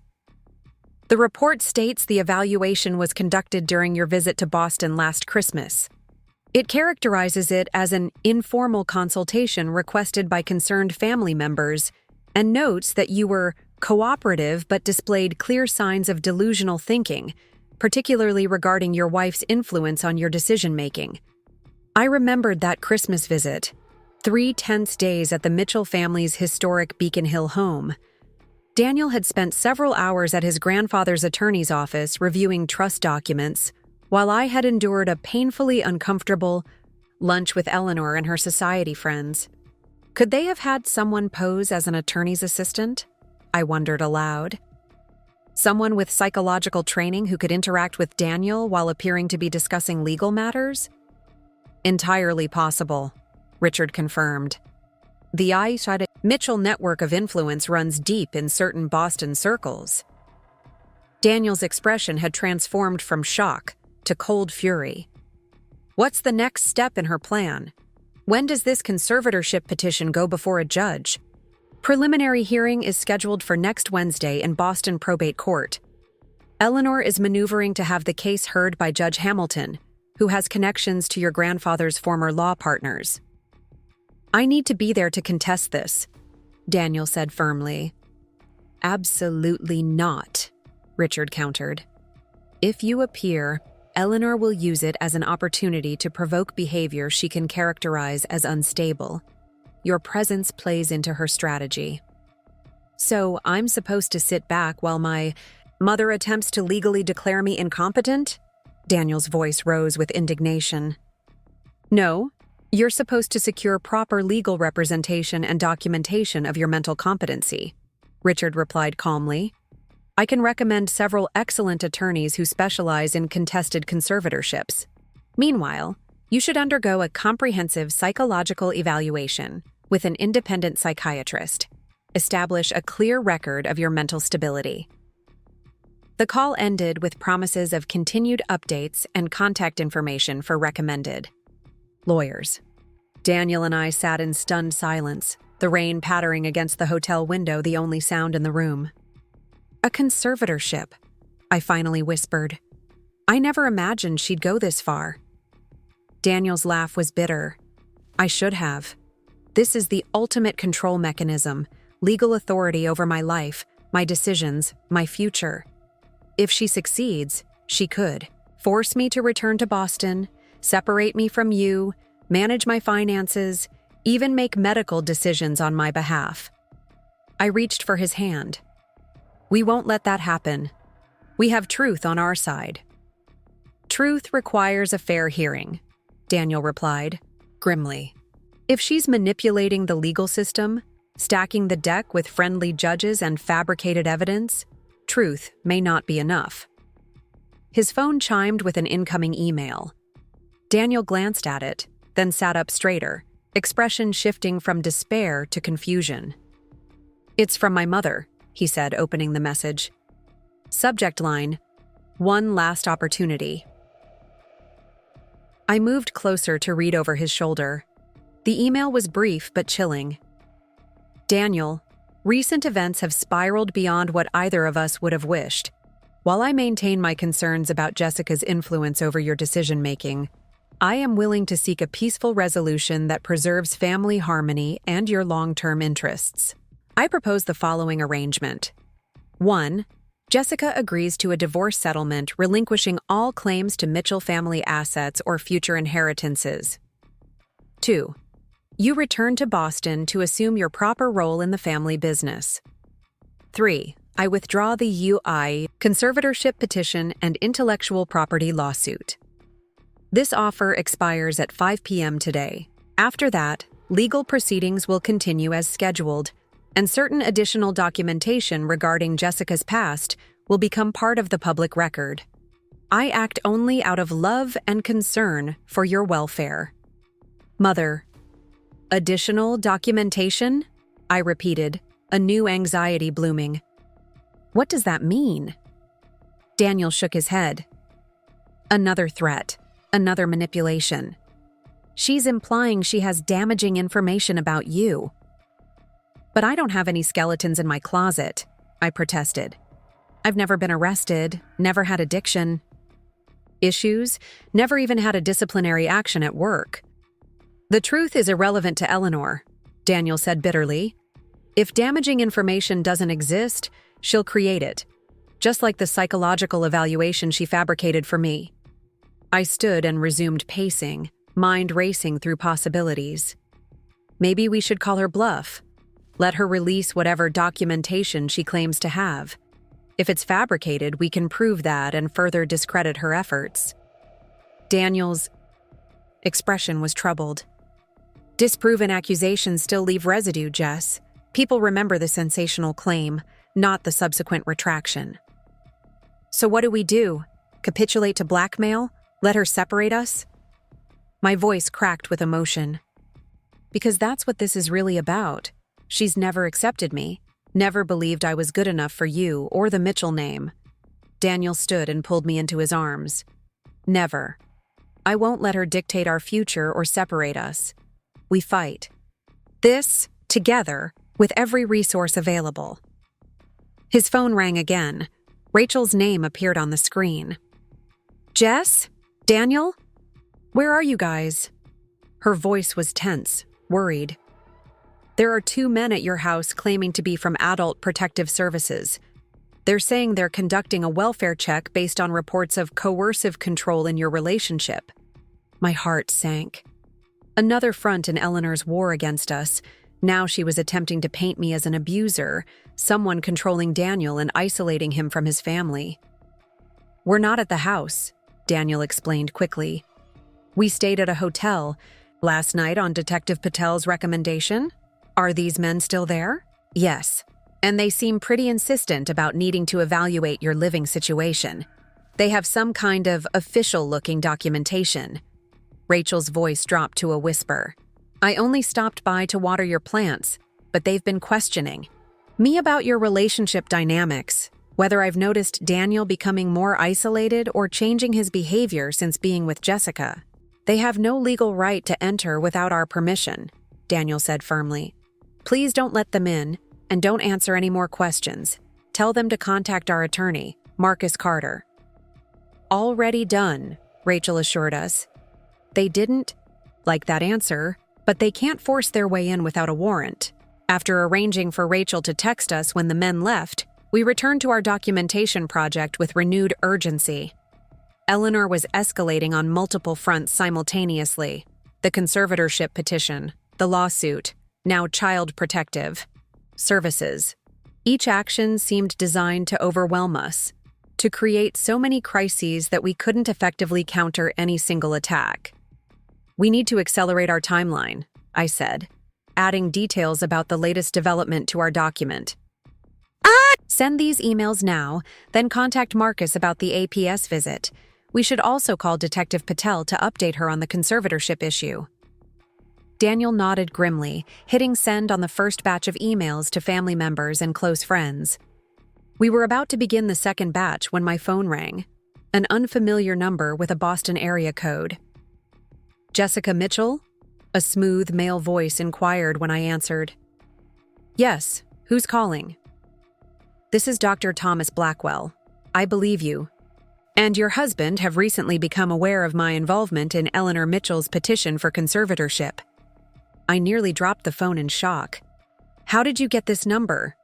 S1: "The report states the evaluation was conducted during your visit to Boston last Christmas. It characterizes it as an informal consultation requested by concerned family members and notes that you were cooperative but displayed clear signs of delusional thinking, particularly regarding your wife's influence on your decision-making." I remembered that Christmas visit, 3 tense days at the Mitchell family's historic Beacon Hill home. Daniel had spent several hours at his grandfather's attorney's office reviewing trust documents, while I had endured a painfully uncomfortable lunch with Eleanor and her society friends. Could they have had someone pose as an attorney's assistant? I wondered aloud. Someone with psychological training who could interact with Daniel while appearing to be discussing legal matters? "Entirely possible," Richard confirmed. "The Mitchell network of influence runs deep in certain Boston circles." Daniel's expression had transformed from shock to cold fury. "What's the next step in her plan? When does this conservatorship petition go before a judge?" "Preliminary hearing is scheduled for next Wednesday in Boston Probate Court. Eleanor is maneuvering to have the case heard by Judge Hamilton, who has connections to your grandfather's former law partners." "I need to be there to contest this," Daniel said firmly. "Absolutely not," Richard countered. "If you appear, Eleanor will use it as an opportunity to provoke behavior she can characterize as unstable. Your presence plays into her strategy." "So I'm supposed to sit back while my mother attempts to legally declare me incompetent?" Daniel's voice rose with indignation. "No, you're supposed to secure proper legal representation and documentation of your mental competency," Richard replied calmly. "I can recommend several excellent attorneys who specialize in contested conservatorships. Meanwhile, you should undergo a comprehensive psychological evaluation with an independent psychiatrist. Establish a clear record of your mental stability." The call ended with promises of continued updates and contact information for recommended lawyers. Daniel and I sat in stunned silence, the rain pattering against the hotel window the only sound in the room. "A conservatorship," I finally whispered. "I never imagined she'd go this far." Daniel's laugh was bitter. "I should have. This is the ultimate control mechanism, legal authority over my life, my decisions, my future. If she succeeds, she could force me to return to Boston, separate me from you, manage my finances, even make medical decisions on my behalf." I reached for his hand. "We won't let that happen." We have truth on our side. Truth requires a fair hearing, Daniel replied, grimly. If she's manipulating the legal system, stacking the deck with friendly judges and fabricated evidence, truth may not be enough. His phone chimed with an incoming email. Daniel glanced at it, then sat up straighter, expression shifting from despair to confusion. "It's from my mother," he said, opening the message. Subject line, "One last opportunity." I moved closer to read over his shoulder. The email was brief but chilling. "Daniel, recent events have spiraled beyond what either of us would have wished. While I maintain my concerns about Jessica's influence over your decision-making, I am willing to seek a peaceful resolution that preserves family harmony and your long-term interests. I propose the following arrangement. 1. Jessica agrees to a divorce settlement relinquishing all claims to Mitchell family assets or future inheritances. 2. You return to Boston to assume your proper role in the family business. 3. I withdraw the UI conservatorship petition and intellectual property lawsuit. This offer expires at 5 p.m. today. After that, legal proceedings will continue as scheduled, and certain additional documentation regarding Jessica's past will become part of the public record. I act only out of love and concern for your welfare. Mother. Additional documentation? I repeated, a new anxiety blooming. What does that mean? Daniel shook his head. Another threat, another manipulation. She's implying she has damaging information about you. But I don't have any skeletons in my closet, I protested. I've never been arrested, never had addiction issues, never even had a disciplinary action at work. The truth is irrelevant to Eleanor, Daniel said bitterly. If damaging information doesn't exist, she'll create it, just like the psychological evaluation she fabricated for me. I stood and resumed pacing, mind racing through possibilities. Maybe we should call her bluff. Let her release whatever documentation she claims to have. If it's fabricated, we can prove that and further discredit her efforts. Daniel's expression was troubled. Disproven accusations still leave residue, Jess. People remember the sensational claim, not the subsequent retraction. So what do? Capitulate to blackmail? Let her separate us? My voice cracked with emotion. Because that's what this is really about. She's never accepted me, never believed I was good enough for you or the Mitchell name. Daniel stood and pulled me into his arms. Never. I won't let her dictate our future or separate us. We fight. This, together, with every resource available. His phone rang again. Rachel's name appeared on the screen. Jess? Daniel? Where are you guys? Her voice was tense, worried. There are 2 men at your house claiming to be from Adult Protective Services. They're saying they're conducting a welfare check based on reports of coercive control in your relationship. My heart sank. Another front in Eleanor's war against us. Now she was attempting to paint me as an abuser, someone controlling Daniel and isolating him from his family. We're not at the house, Daniel explained quickly. We stayed at a hotel last night on Detective Patel's recommendation. Are these men still there? Yes, and they seem pretty insistent about needing to evaluate your living situation. They have some kind of official-looking documentation. Rachel's voice dropped to a whisper. I only stopped by to water your plants, but they've been questioning me about your relationship dynamics, whether I've noticed Daniel becoming more isolated or changing his behavior since being with Jessica. They have no legal right to enter without our permission, Daniel said firmly. Please don't let them in, and don't answer any more questions. Tell them to contact our attorney, Marcus Carter. Already done, Rachel assured us. They didn't like that answer, but they can't force their way in without a warrant. After arranging for Rachel to text us when the men left, we returned to our documentation project with renewed urgency. Eleanor was escalating on multiple fronts simultaneously. The conservatorship petition, the lawsuit, now Child Protective Services. Each action seemed designed to overwhelm us. to create so many crises that we couldn't effectively counter any single attack. We need to accelerate our timeline, I said, adding details about the latest development to our document. Send these emails now, then contact Marcus about the APS visit. We should also call Detective Patel to update her on the conservatorship issue. Daniel nodded grimly, hitting send on the first batch of emails to family members and close friends. We were about to begin the second batch when my phone rang. An unfamiliar number with a Boston area code. Jessica Mitchell? A smooth male voice inquired when I answered. Yes, who's calling? This is Dr. Thomas Blackwell. I believe you. And your husband have recently become aware of my involvement in Eleanor Mitchell's petition for conservatorship. I nearly dropped the phone in shock. How did you get this number?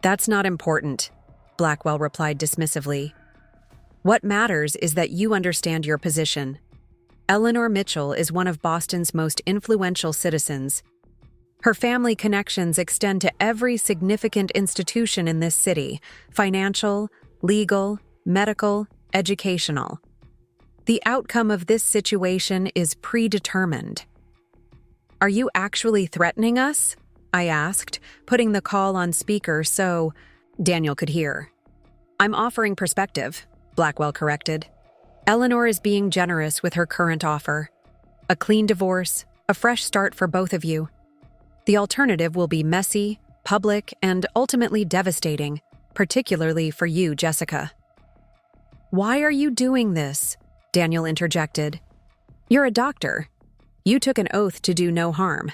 S1: That's not important, Blackwell replied dismissively. What matters is that you understand your position. Eleanor Mitchell is one of Boston's most influential citizens. Her family connections extend to every significant institution in this city: financial, legal, medical, educational. The outcome of this situation is predetermined. Are you actually threatening us? I asked, putting the call on speaker so Daniel could hear. I'm offering perspective, Blackwell corrected. Eleanor is being generous with her current offer. A clean divorce, a fresh start for both of you. The alternative will be messy, public, and ultimately devastating, particularly for you, Jessica. Why are you doing this? Daniel interjected. You're a doctor. You took an oath to do no harm.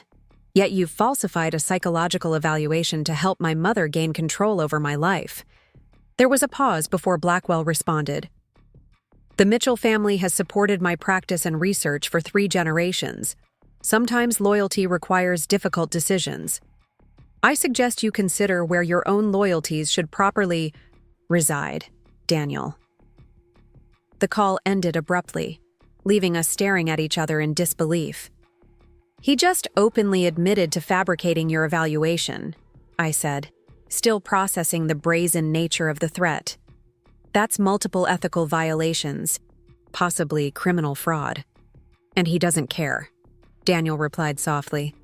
S1: Yet you've falsified a psychological evaluation to help my mother gain control over my life. There was a pause before Blackwell responded. The Mitchell family has supported my practice and research for 3 generations. Sometimes loyalty requires difficult decisions. I suggest you consider where your own loyalties should properly reside, Daniel. The call ended abruptly, leaving us staring at each other in disbelief. He just openly admitted to fabricating your evaluation, I said, still processing the brazen nature of the threat. That's multiple ethical violations, possibly criminal fraud. And he doesn't care, Daniel replied softly,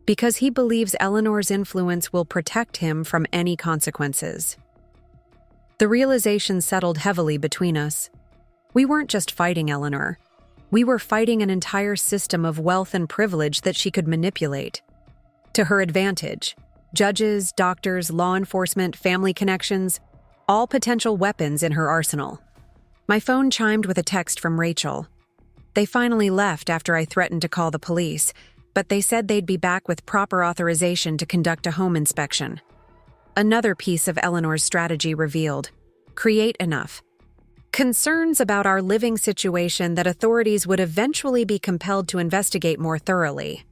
S1: because he believes Eleanor's influence will protect him from any consequences. The realization settled heavily between us. We weren't just fighting Eleanor. We were fighting an entire system of wealth and privilege that she could manipulate. To her advantage, judges, doctors, law enforcement, family connections, all potential weapons in her arsenal. My phone chimed with a text from Rachel. They finally left after I threatened to call the police, but they said they'd be back with proper authorization to conduct a home inspection. Another piece of Eleanor's strategy revealed: create enough concerns about our living situation that authorities would eventually be compelled to investigate more thoroughly.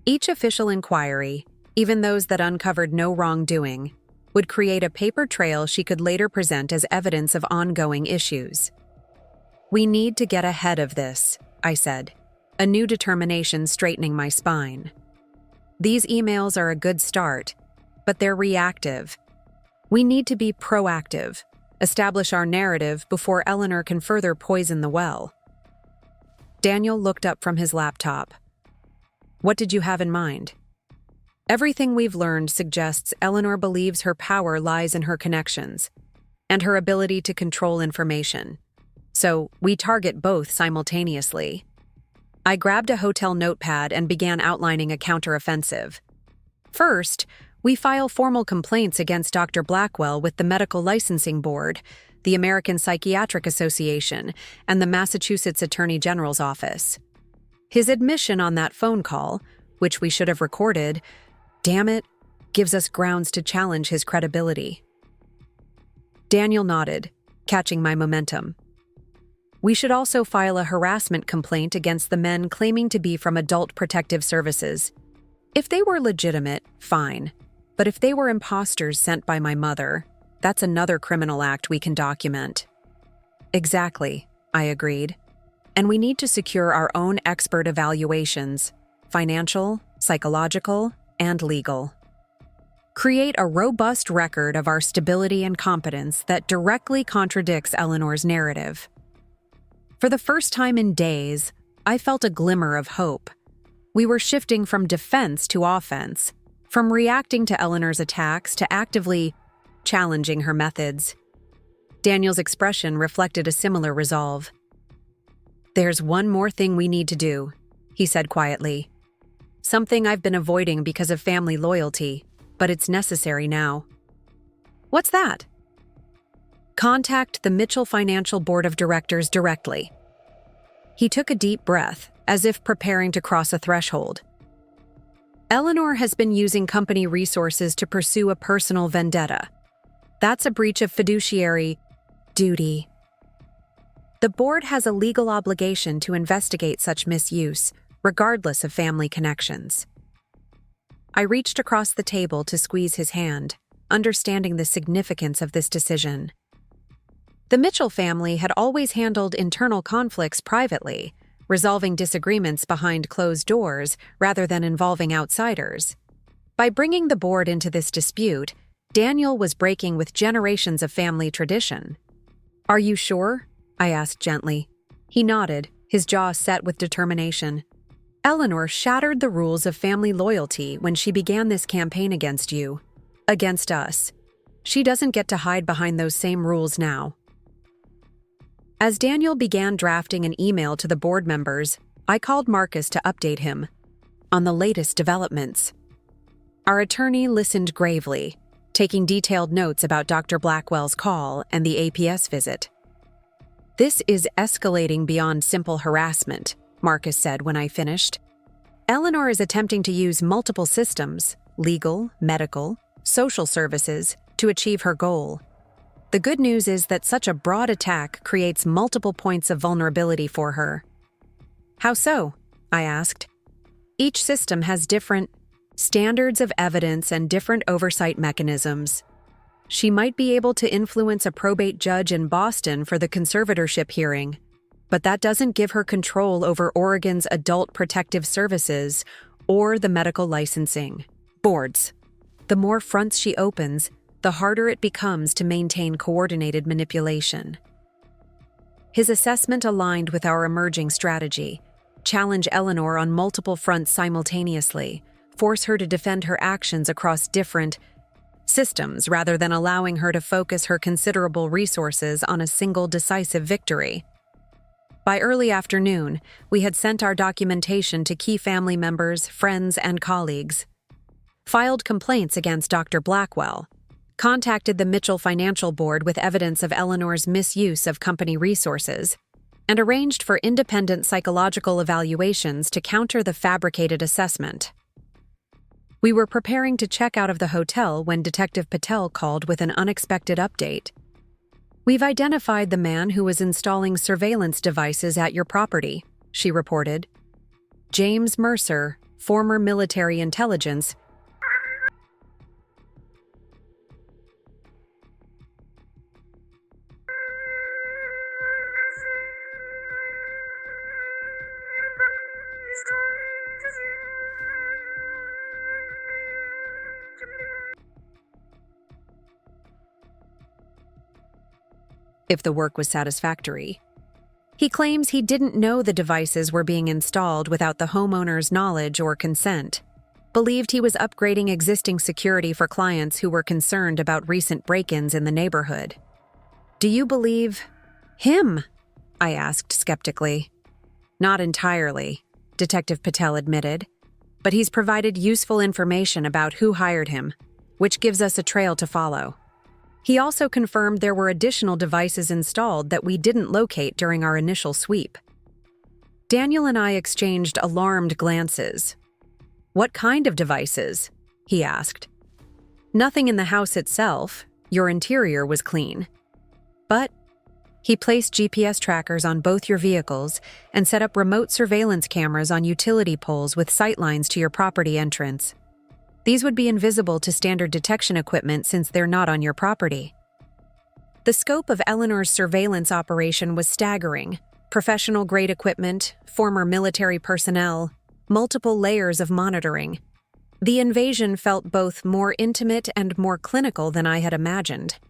S1: Each official inquiry, even those that uncovered no wrongdoing, would create a paper trail she could later present as evidence of ongoing issues. We need to get ahead of this, I said, a new determination straightening my spine. These emails are a good start, but they're reactive. We need to be proactive, establish our narrative before Eleanor can further poison the well. Daniel looked up from his laptop. What did you have in mind? Everything we've learned suggests Eleanor believes her power lies in her connections and her ability to control information. So we target both simultaneously. I grabbed a hotel notepad and began outlining a counteroffensive. First, we file formal complaints against Dr. Blackwell with the Medical Licensing Board, the American Psychiatric Association, and the Massachusetts Attorney General's office. His admission on that phone call, which we should have recorded, damn it, gives us grounds to challenge his credibility. Daniel nodded, catching my momentum. We should also file a harassment complaint against the men claiming to be from Adult Protective Services. If they were legitimate, fine. But if they were imposters sent by my mother, that's another criminal act we can document. Exactly, I agreed. And we need to secure our own expert evaluations, financial, psychological, and legal. create a robust record of our stability and competence that directly contradicts Eleanor's narrative. For the first time in days, I felt a glimmer of hope. We were shifting from defense to offense, from reacting to Eleanor's attacks to actively challenging her methods. Daniel's expression reflected a similar resolve. "There's one more thing we need to do," he said quietly. "Something I've been avoiding because of family loyalty, but it's necessary now." "What's that?" "Contact the Mitchell Financial Board of Directors directly." He took a deep breath, as if preparing to cross a threshold. "Eleanor has been using company resources to pursue a personal vendetta. That's a breach of fiduciary duty. The board has a legal obligation to investigate such misuse, regardless of family connections." I reached across the table to squeeze his hand, understanding the significance of this decision. The Mitchell family had always handled internal conflicts privately, resolving disagreements behind closed doors rather than involving outsiders. By bringing the board into this dispute, Daniel was breaking with generations of family tradition. "Are you sure?" I asked gently. He nodded, his jaw set with determination. "Eleanor shattered the rules of family loyalty when she began this campaign against you. Against us. She doesn't get to hide behind those same rules now." As Daniel began drafting an email to the board members, I called Marcus to update him on the latest developments. Our attorney listened gravely, taking detailed notes about Dr. Blackwell's call and the APS visit. "This is escalating beyond simple harassment," Marcus said when I finished. "Eleanor is attempting to use multiple systems, legal, medical, social services, to achieve her goal. The good news is that such a broad attack creates multiple points of vulnerability for her." "How so?" I asked. "Each system has different standards of evidence and different oversight mechanisms. She might be able to influence a probate judge in Boston for the conservatorship hearing, but that doesn't give her control over Oregon's Adult Protective Services or the medical licensing boards. The more fronts she opens, the harder it becomes to maintain coordinated manipulation." His assessment aligned with our emerging strategy: challenge Eleanor on multiple fronts simultaneously, force her to defend her actions across different systems rather than allowing her to focus her considerable resources on a single decisive victory. By early afternoon, we had sent our documentation to key family members, friends, and colleagues, filed complaints against Dr. Blackwell, contacted the Mitchell Financial Board with evidence of Eleanor's misuse of company resources, and arranged for independent psychological evaluations to counter the fabricated assessment. We were preparing to check out of the hotel when Detective Patel called with an unexpected update. "We've identified the man who was installing surveillance devices at your property," she reported. "James Mercer, former military intelligence." If the work was satisfactory. He claims he didn't know the devices were being installed without the homeowner's knowledge or consent. Believed he was upgrading existing security for clients who were concerned about recent break-ins in the neighborhood. "Do you believe him?" I asked skeptically. "Not entirely," Detective Patel admitted, "but he's provided useful information about who hired him, which gives us a trail to follow. He also confirmed there were additional devices installed that we didn't locate during our initial sweep." Daniel and I exchanged alarmed glances. "What kind of devices?" he asked. "Nothing in the house itself. Your interior was clean. But he placed GPS trackers on both your vehicles and set up remote surveillance cameras on utility poles with sightlines to your property entrance. These would be invisible to standard detection equipment since they're not on your property." The scope of Eleanor's surveillance operation was staggering. Professional-grade equipment, former military personnel, multiple layers of monitoring. The invasion felt both more intimate and more clinical than I had imagined.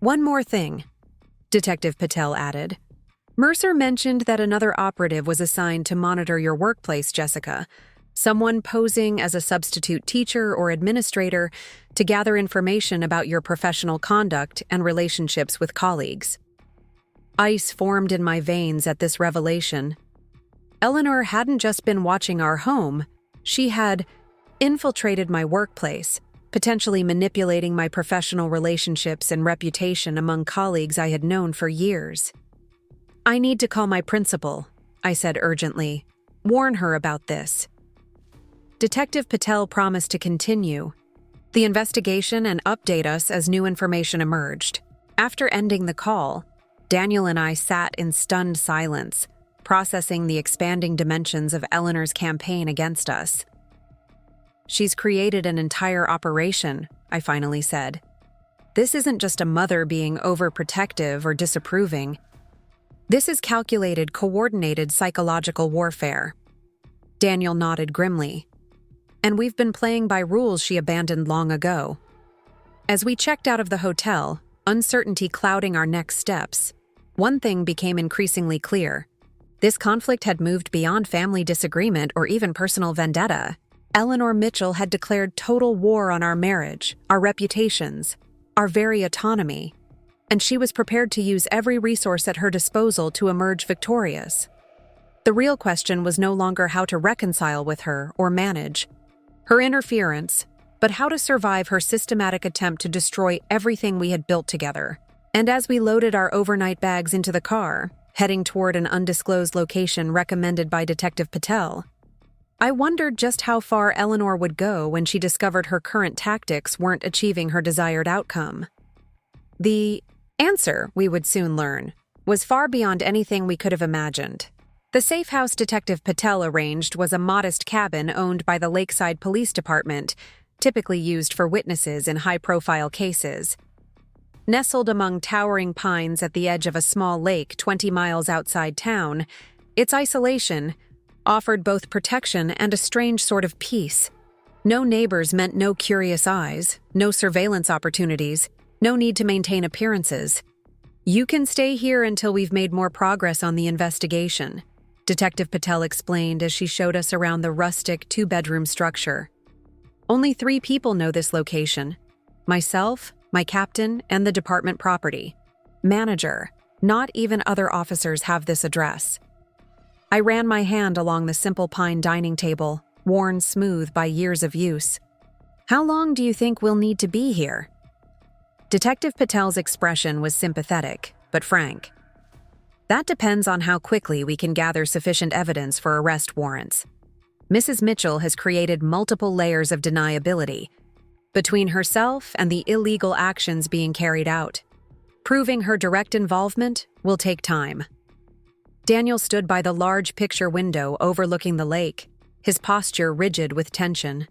S1: "One more thing," Detective Patel added. "Mercer mentioned that another operative was assigned to monitor your workplace, Jessica. Someone posing as a substitute teacher or administrator to gather information about your professional conduct and relationships with colleagues." Ice formed in my veins at this revelation. Eleanor hadn't just been watching our home, she had infiltrated my workplace, potentially manipulating my professional relationships and reputation among colleagues I had known for years. "I need to call my principal," I said urgently. "Warn her about this." Detective Patel promised to continue the investigation and update us as new information emerged. After ending the call, Daniel and I sat in stunned silence, processing the expanding dimensions of Eleanor's campaign against us. "She's created an entire operation," I finally said. "This isn't just a mother being overprotective or disapproving. This is calculated, coordinated psychological warfare." Daniel nodded grimly. "And we've been playing by rules she abandoned long ago." As we checked out of the hotel, uncertainty clouding our next steps, one thing became increasingly clear. This conflict had moved beyond family disagreement or even personal vendetta. Eleanor Mitchell had declared total war on our marriage, our reputations, our very autonomy, and she was prepared to use every resource at her disposal to emerge victorious. The real question was no longer how to reconcile with her or manage her interference, but how to survive her systematic attempt to destroy everything we had built together. And as we loaded our overnight bags into the car, heading toward an undisclosed location recommended by Detective Patel, I wondered just how far Eleanor would go when she discovered her current tactics weren't achieving her desired outcome. The answer, we would soon learn, was far beyond anything we could have imagined. The safe house Detective Patel arranged was a modest cabin owned by the Lakeside Police Department, typically used for witnesses in high-profile cases. Nestled among towering pines at the edge of a small lake 20 miles outside town, its isolation offered both protection and a strange sort of peace. No neighbors meant no curious eyes, no surveillance opportunities, no need to maintain appearances. "You can stay here until we've made more progress on the investigation," Detective Patel explained as she showed us around the rustic two-bedroom structure. "Only 3 people know this location: myself, my captain, and the department property manager. Not even other officers have this address." I ran my hand along the simple pine dining table, worn smooth by years of use. "How long do you think we'll need to be here?" Detective Patel's expression was sympathetic, but frank. "That depends on how quickly we can gather sufficient evidence for arrest warrants. Mrs. Mitchell has created multiple layers of deniability between herself and the illegal actions being carried out. Proving her direct involvement will take time." Daniel stood by the large picture window overlooking the lake, his posture rigid with tension.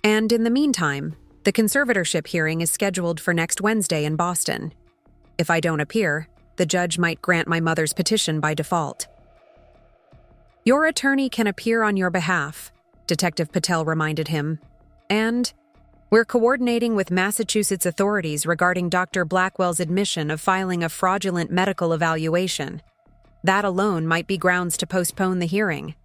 S1: "And in the meantime, the conservatorship hearing is scheduled for next Wednesday in Boston. If I don't appear, the judge might grant my mother's petition by default." "Your attorney can appear on your behalf," Detective Patel reminded him. "And we're coordinating with Massachusetts authorities regarding Dr. Blackwell's admission of filing a fraudulent medical evaluation. That alone might be grounds to postpone the hearing."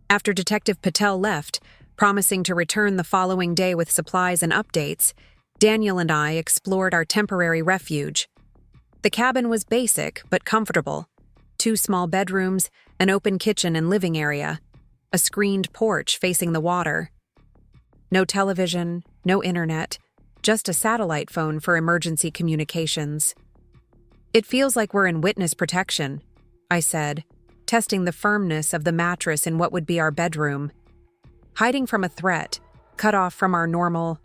S1: After Detective Patel left, promising to return the following day with supplies and updates, Daniel and I explored our temporary refuge. The cabin was basic but comfortable. 2 small bedrooms, an open kitchen and living area, a screened porch facing the water. No television, no internet, just a satellite phone for emergency communications. "It feels like we're in witness protection," I said, testing the firmness of the mattress in what would be our bedroom. "Hiding from a threat, cut off from our normal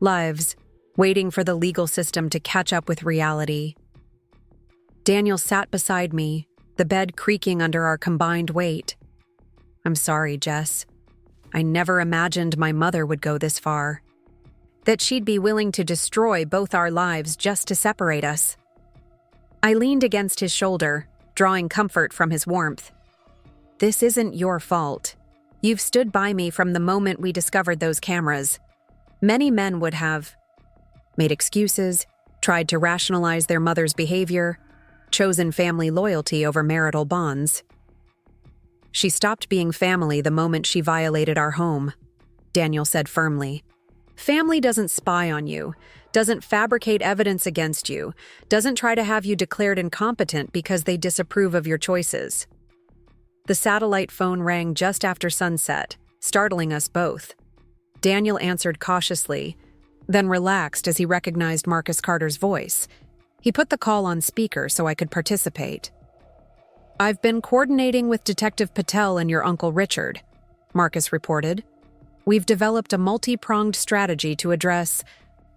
S1: lives, waiting for the legal system to catch up with reality." Daniel sat beside me, the bed creaking under our combined weight. "I'm sorry, Jess. I never imagined my mother would go this far. That she'd be willing to destroy both our lives just to separate us." I leaned against his shoulder, drawing comfort from his warmth. "This isn't your fault. You've stood by me from the moment we discovered those cameras. Many men would have made excuses, tried to rationalize their mother's behavior, chosen family loyalty over marital bonds. She stopped being family the moment she violated our home, Daniel said firmly. Family doesn't spy on you, doesn't fabricate evidence against you, doesn't try to have you declared incompetent because they disapprove of your choices. The satellite phone rang just after sunset, startling us both. Daniel answered cautiously, then relaxed as he recognized Marcus Carter's voice. He put the call on speaker so I could participate. "I've been coordinating with Detective Patel and your Uncle Richard," Marcus reported. "We've developed a multi-pronged strategy to address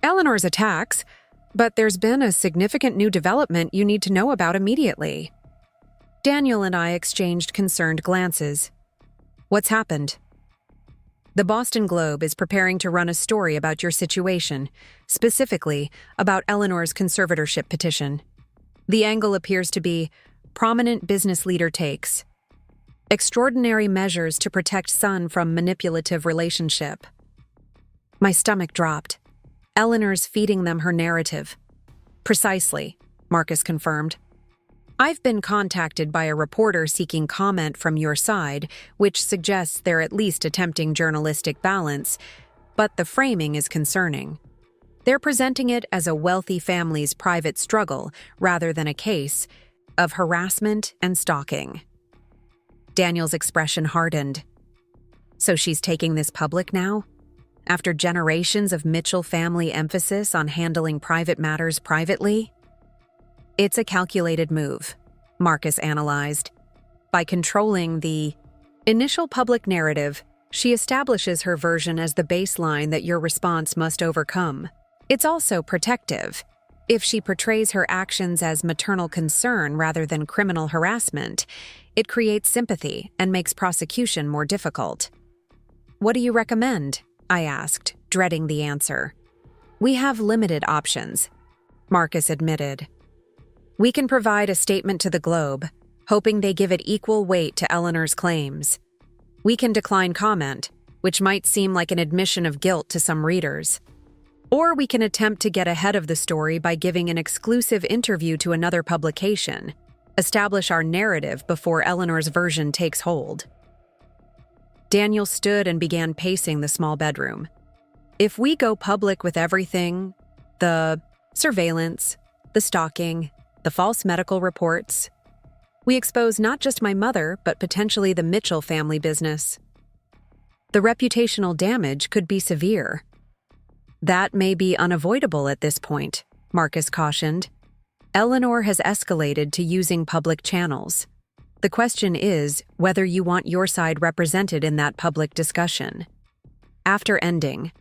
S1: Eleanor's attacks, but there's been a significant new development you need to know about immediately." Daniel and I exchanged concerned glances. "What's happened?" "The Boston Globe is preparing to run a story about your situation, specifically about Eleanor's conservatorship petition. The angle appears to be prominent business leader takes extraordinary measures to protect son from manipulative relationship." My stomach dropped. Eleanor's feeding them her narrative. "Precisely," Marcus confirmed. "I've been contacted by a reporter seeking comment from your side, which suggests they're at least attempting journalistic balance, but the framing is concerning. They're presenting it as a wealthy family's private struggle rather than a case of harassment and stalking." Daniel's expression hardened. "So she's taking this public now? After generations of Mitchell family emphasis on handling private matters privately?" "It's a calculated move," Marcus analyzed. "By controlling the initial public narrative, she establishes her version as the baseline that your response must overcome. It's also protective. If she portrays her actions as maternal concern rather than criminal harassment, it creates sympathy and makes prosecution more difficult." "What do you recommend?" I asked, dreading the answer. "We have limited options," Marcus admitted. "We can provide a statement to the Globe, hoping they give it equal weight to Eleanor's claims. We can decline comment, which might seem like an admission of guilt to some readers. Or we can attempt to get ahead of the story by giving an exclusive interview to another publication, establish our narrative before Eleanor's version takes hold." Daniel stood and began pacing the small bedroom. "If we go public with everything, the surveillance, the stalking, the false medical reports, we expose not just my mother, but potentially the Mitchell family business. The reputational damage could be severe." "That may be unavoidable at this point," Marcus cautioned. "Eleanor has escalated to using public channels. The question is whether you want your side represented in that public discussion." After ending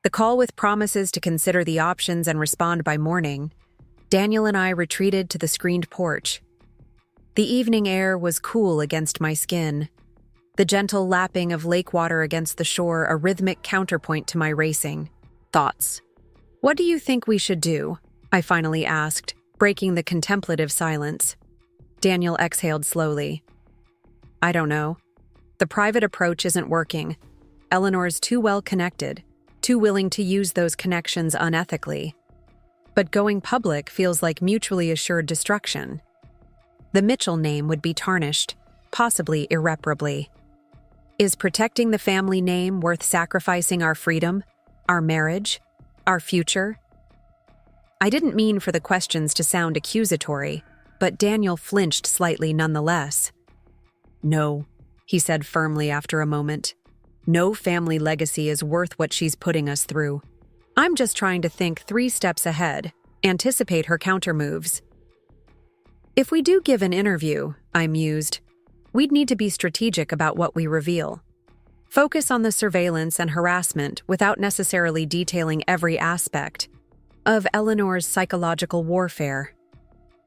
S1: the call with promises to consider the options and respond by morning, Daniel and I retreated to the screened porch. The evening air was cool against my skin, the gentle lapping of lake water against the shore a rhythmic counterpoint to my racing thoughts. "What do you think we should do?" I finally asked, breaking the contemplative silence. Daniel exhaled slowly. "I don't know. The private approach isn't working. Eleanor's too well connected, too willing to use those connections unethically. But going public feels like mutually assured destruction. The Mitchell name would be tarnished, possibly irreparably. Is protecting the family name worth sacrificing our freedom, our marriage, our future?" I didn't mean for the questions to sound accusatory, but Daniel flinched slightly nonetheless. "No," he said firmly after a moment. "No family legacy is worth what she's putting us through. I'm just trying to think 3 steps ahead, anticipate her countermoves." "If we do give an interview," I mused, "we'd need to be strategic about what we reveal. Focus on the surveillance and harassment without necessarily detailing every aspect of Eleanor's psychological warfare.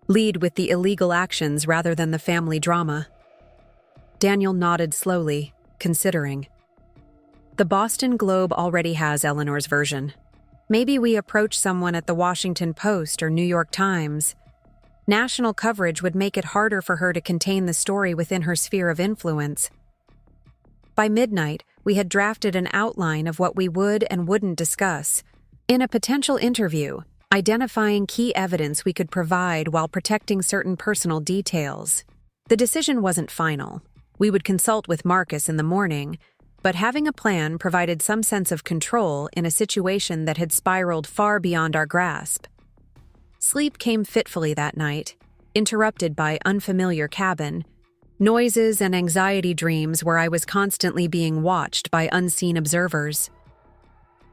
S1: Lead with the illegal actions rather than the family drama." Daniel nodded slowly, considering. "The Boston Globe already has Eleanor's version. Maybe we approach someone at the Washington Post or New York Times. National coverage would make it harder for her to contain the story within her sphere of influence." By midnight, we had drafted an outline of what we would and wouldn't discuss in a potential interview, identifying key evidence we could provide while protecting certain personal details. The decision wasn't final. We would consult with Marcus in the morning, but having a plan provided some sense of control in a situation that had spiraled far beyond our grasp. Sleep came fitfully that night, interrupted by unfamiliar cabin, noises and anxiety dreams where I was constantly being watched by unseen observers.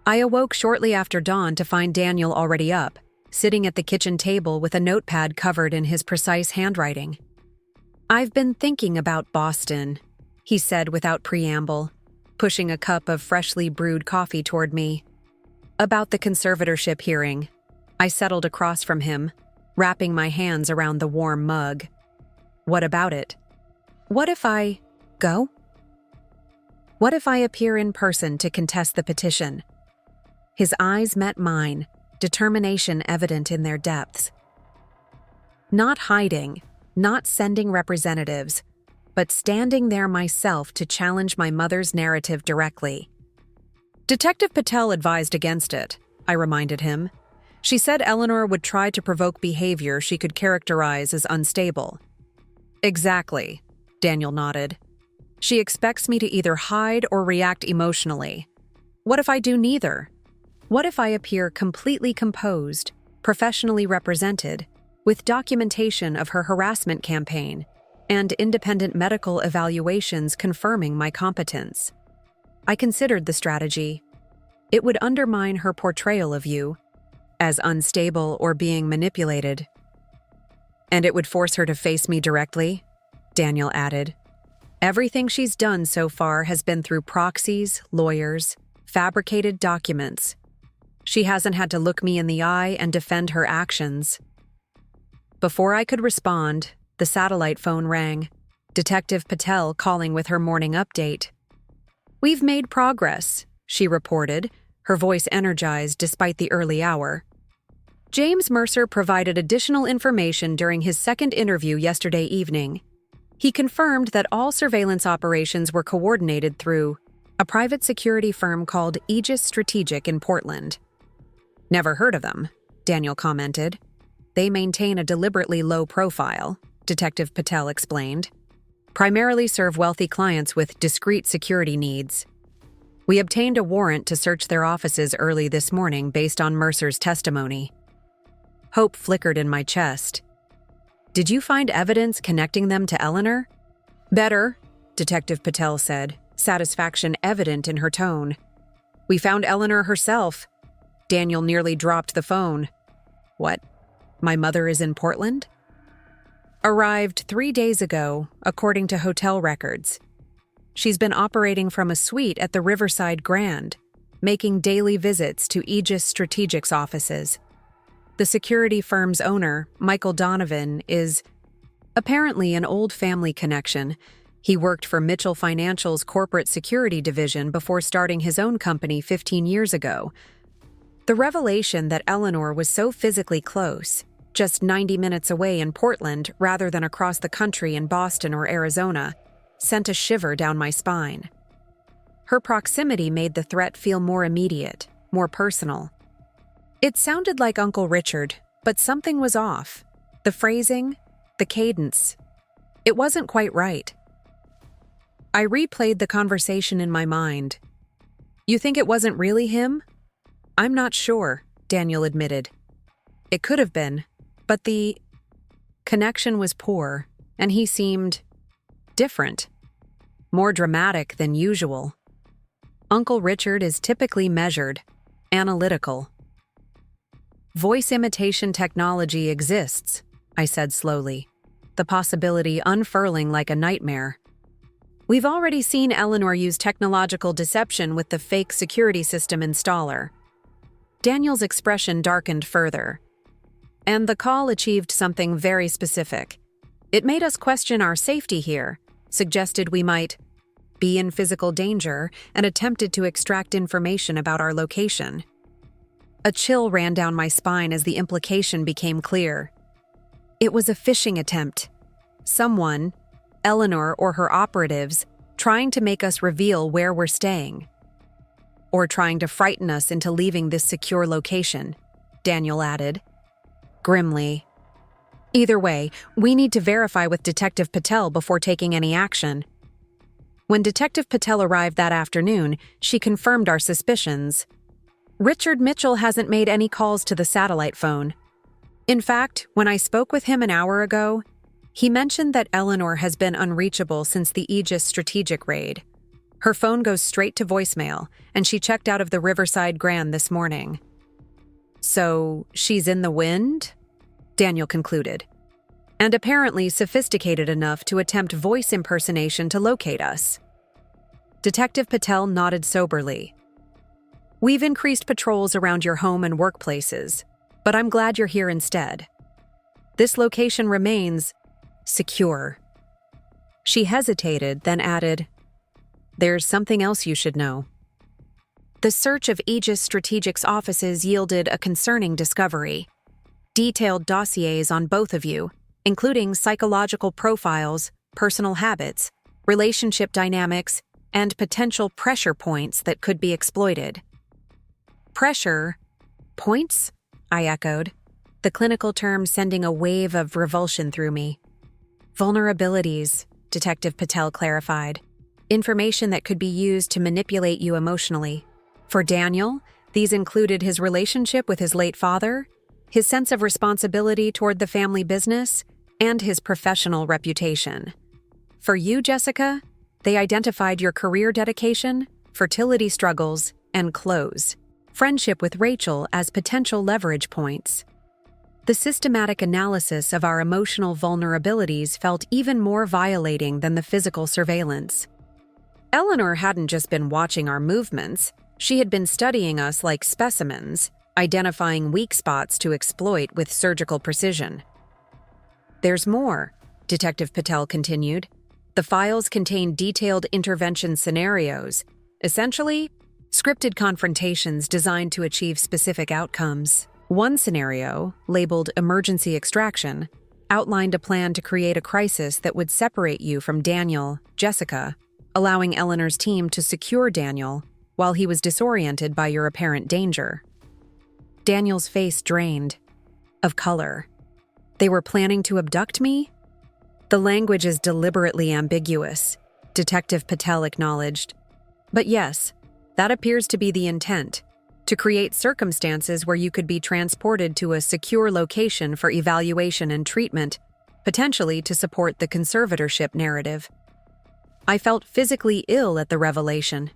S1: I awoke shortly after dawn to find Daniel already up, sitting at the kitchen table with a notepad covered in his precise handwriting. "I've been thinking about Boston," he said without preamble, pushing a cup of freshly brewed coffee toward me. "About the conservatorship hearing." I settled across from him, wrapping my hands around the warm mug. "What about it?" "What if I go? What if I appear in person to contest the petition?" His eyes met mine, determination evident in their depths. Not hiding, not sending representatives, but standing there myself to challenge my mother's narrative directly. "Detective Patel advised against it," I reminded him. "She said Eleanor would try to provoke behavior she could characterize as unstable." "Exactly," Daniel nodded. "She expects me to either hide or react emotionally. What if I do neither? What if I appear completely composed, professionally represented, with documentation of her harassment campaign and independent medical evaluations confirming my competence?" I considered the strategy. It would undermine her portrayal of you as unstable or being manipulated. "And it would force her to face me directly," Daniel added. "Everything she's done so far has been through proxies, lawyers, fabricated documents. She hasn't had to look me in the eye and defend her actions." Before I could respond, the satellite phone rang. Detective Patel calling with her morning update. "We've made progress," she reported, her voice energized despite the early hour. "James Mercer provided additional information during his second interview yesterday evening. He confirmed that all surveillance operations were coordinated through a private security firm called Aegis Strategic in Portland." "Never heard of them," Daniel commented. "They maintain a deliberately low profile," Detective Patel explained. "Primarily serve wealthy clients with discreet security needs. We obtained a warrant to search their offices early this morning based on Mercer's testimony." Hope flickered in my chest. "Did you find evidence connecting them to Eleanor?" "Better," Detective Patel said, satisfaction evident in her tone. "We found Eleanor herself." Daniel nearly dropped the phone. "What? My mother is in Portland?" "Arrived 3 days ago, according to hotel records. She's been operating from a suite at the Riverside Grand, making daily visits to Aegis Strategic's offices. The security firm's owner, Michael Donovan, is apparently an old family connection. He worked for Mitchell Financial's corporate security division before starting his own company 15 years ago. The revelation that Eleanor was so physically close, just 90 minutes away in Portland rather than across the country in Boston or Arizona, sent a shiver down my spine. Her proximity made the threat feel more immediate, more personal. It sounded like Uncle Richard, but something was off. The phrasing, the cadence. It wasn't quite right. I replayed the conversation in my mind. "You think it wasn't really him?" "I'm not sure," Daniel admitted. "It could have been, but the connection was poor, and he seemed different, more dramatic than usual. Uncle Richard is typically measured, analytical." "Voice imitation technology exists," I said slowly, the possibility unfurling like a nightmare. "We've already seen Eleanor use technological deception with the fake security system installer." Daniel's expression darkened further. "And the call achieved something very specific. It made us question our safety here, suggested we might be in physical danger, and attempted to extract information about our location." A chill ran down my spine as the implication became clear. It was a phishing attempt. Someone, Eleanor or her operatives, trying to make us reveal where we're staying. Or trying to frighten us into leaving this secure location, Daniel added, grimly. Either way, we need to verify with Detective Patel before taking any action. When Detective Patel arrived that afternoon, she confirmed our suspicions. Richard Mitchell hasn't made any calls to the satellite phone. In fact, when I spoke with him an hour ago, he mentioned that Eleanor has been unreachable since the Aegis strategic raid. Her phone goes straight to voicemail, and she checked out of the Riverside Grand this morning. So, she's in the wind? Daniel concluded. And apparently sophisticated enough to attempt voice impersonation to locate us. Detective Patel nodded soberly. We've increased patrols around your home and workplaces, but I'm glad you're here instead. This location remains secure. She hesitated, then added, There's something else you should know. The search of Aegis Strategic's offices yielded a concerning discovery. Detailed dossiers on both of you, including psychological profiles, personal habits, relationship dynamics, and potential pressure points that could be exploited. Pressure points? I echoed, the clinical term sending a wave of revulsion through me. Vulnerabilities, Detective Patel clarified. Information that could be used to manipulate you emotionally. For Daniel, these included his relationship with his late father, his sense of responsibility toward the family business, and his professional reputation. For you, Jessica, they identified your career dedication, fertility struggles, and clothes, friendship with Rachel as potential leverage points. The systematic analysis of our emotional vulnerabilities felt even more violating than the physical surveillance. Eleanor hadn't just been watching our movements, she had been studying us like specimens, identifying weak spots to exploit with surgical precision. There's more, Detective Patel continued. The files contain detailed intervention scenarios, essentially, scripted confrontations designed to achieve specific outcomes. One scenario, labeled emergency extraction, outlined a plan to create a crisis that would separate you from Daniel, Jessica, allowing Eleanor's team to secure Daniel while he was disoriented by your apparent danger. Daniel's face drained of color. They were planning to abduct me? The language is deliberately ambiguous, Detective Patel acknowledged. But yes, that appears to be the intent, to create circumstances where you could be transported to a secure location for evaluation and treatment, potentially to support the conservatorship narrative. I felt physically ill at the revelation.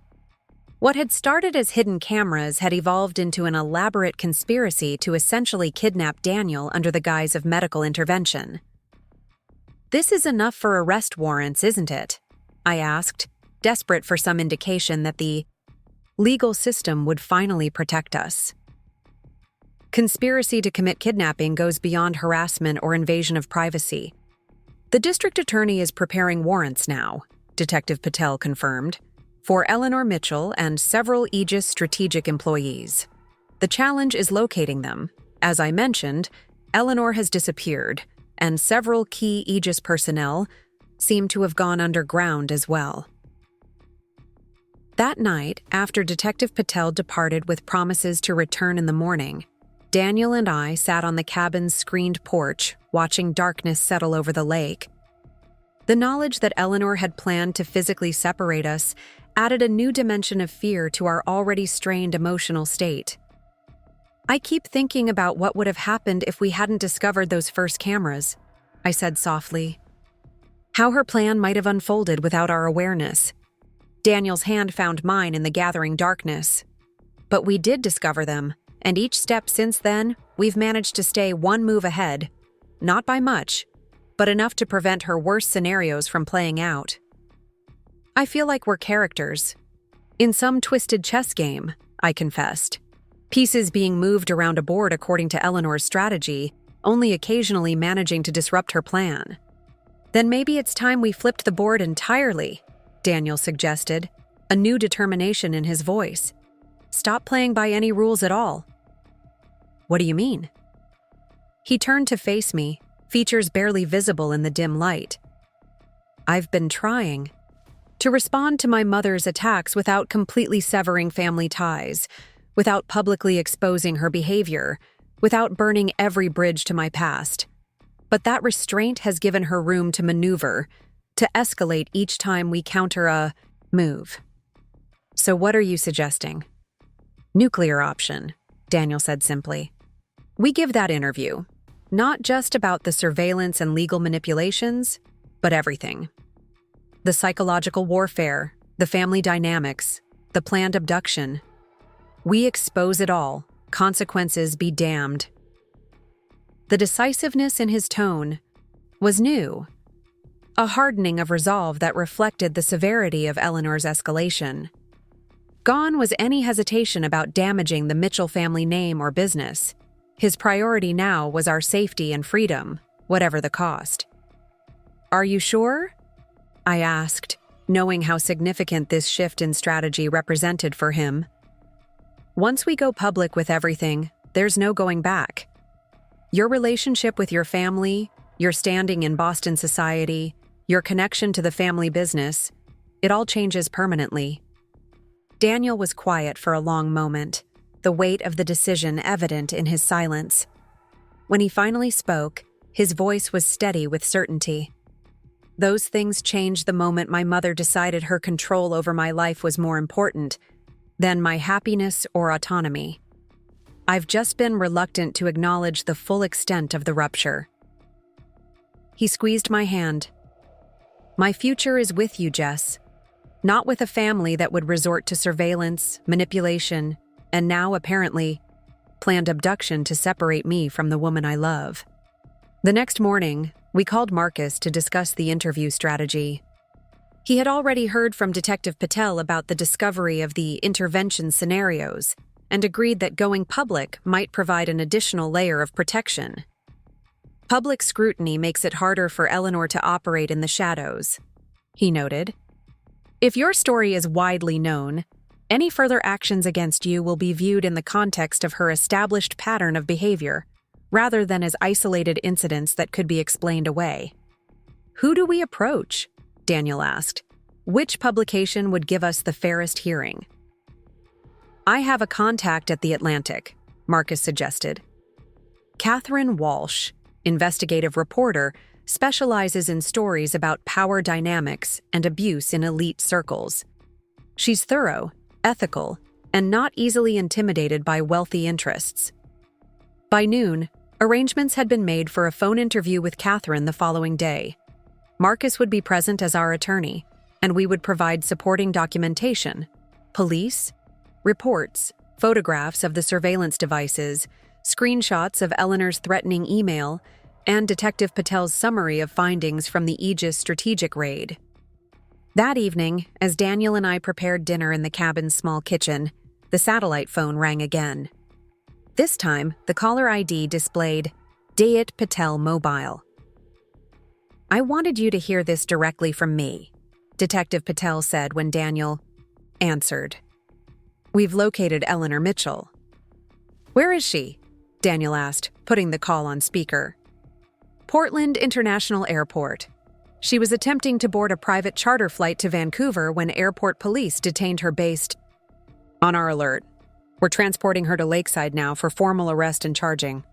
S1: What had started as hidden cameras had evolved into an elaborate conspiracy to essentially kidnap Daniel under the guise of medical intervention. This is enough for arrest warrants, isn't it? I asked, desperate for some indication that the legal system would finally protect us. Conspiracy to commit kidnapping goes beyond harassment or invasion of privacy. The district attorney is preparing warrants now, Detective Patel confirmed, for Eleanor Mitchell and several Aegis strategic employees. The challenge is locating them. As I mentioned, Eleanor has disappeared, and several key Aegis personnel seem to have gone underground as well. That night, after Detective Patel departed with promises to return in the morning, Daniel and I sat on the cabin's screened porch, watching darkness settle over the lake. The knowledge that Eleanor had planned to physically separate us added a new dimension of fear to our already strained emotional state. I keep thinking about what would have happened if we hadn't discovered those first cameras, I said softly. How her plan might have unfolded without our awareness. Daniel's hand found mine in the gathering darkness. But we did discover them, and each step since then, we've managed to stay one move ahead. Not by much, but enough to prevent her worst scenarios from playing out. I feel like we're characters. In some twisted chess game, I confessed. Pieces being moved around a board according to Eleanor's strategy, only occasionally managing to disrupt her plan. Then maybe it's time we flipped the board entirely, Daniel suggested, a new determination in his voice. Stop playing by any rules at all. What do you mean? He turned to face me, features barely visible in the dim light. I've been trying. To respond to my mother's attacks without completely severing family ties, without publicly exposing her behavior, without burning every bridge to my past. But that restraint has given her room to maneuver, to escalate each time we counter a move. So what are you suggesting? Nuclear option, Daniel said simply. We give that interview, not just about the surveillance and legal manipulations, but everything. The psychological warfare, the family dynamics, the planned abduction. We expose it all, consequences be damned. The decisiveness in his tone was new, a hardening of resolve that reflected the severity of Eleanor's escalation. Gone was any hesitation about damaging the Mitchell family name or business. His priority now was our safety and freedom, whatever the cost. Are you sure? I asked, knowing how significant this shift in strategy represented for him. Once we go public with everything, there's no going back. Your relationship with your family, your standing in Boston society, your connection to the family business, it all changes permanently. Daniel was quiet for a long moment, the weight of the decision evident in his silence. When he finally spoke, his voice was steady with certainty. Those things changed the moment my mother decided her control over my life was more important than my happiness or autonomy. I've just been reluctant to acknowledge the full extent of the rupture. He squeezed my hand. My future is with you, Jess. Not with a family that would resort to surveillance, manipulation, and now, apparently, planned abduction to separate me from the woman I love. The next morning, we called Marcus to discuss the interview strategy. He had already heard from Detective Patel about the discovery of the intervention scenarios and agreed that going public might provide an additional layer of protection. Public scrutiny makes it harder for Eleanor to operate in the shadows, he noted. If your story is widely known, any further actions against you will be viewed in the context of her established pattern of behavior, rather than as isolated incidents that could be explained away. Who do we approach? Daniel asked. Which publication would give us the fairest hearing? I have a contact at The Atlantic, Marcus suggested. Catherine Walsh, investigative reporter, specializes in stories about power dynamics and abuse in elite circles. She's thorough, ethical, and not easily intimidated by wealthy interests. By noon, arrangements had been made for a phone interview with Catherine the following day. Marcus would be present as our attorney, and we would provide supporting documentation, police, reports, photographs of the surveillance devices, screenshots of Eleanor's threatening email, and Detective Patel's summary of findings from the Aegis strategic raid. That evening, as Daniel and I prepared dinner in the cabin's small kitchen, the satellite phone rang again. This time, the caller ID displayed Dayat Patel Mobile. I wanted you to hear this directly from me, Detective Patel said when Daniel answered. We've located Eleanor Mitchell. Where is she? Daniel asked, putting the call on speaker. Portland International Airport. She was attempting to board a private charter flight to Vancouver when airport police detained her based on our alert. We're transporting her to Lakeside now for formal arrest and charging.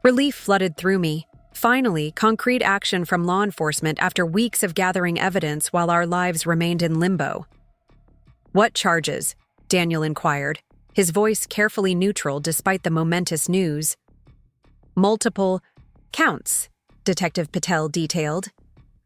S1: Relief flooded through me. Finally, concrete action from law enforcement after weeks of gathering evidence while our lives remained in limbo. What charges? Daniel inquired, his voice carefully neutral despite the momentous news. Multiple counts, Detective Patel detailed.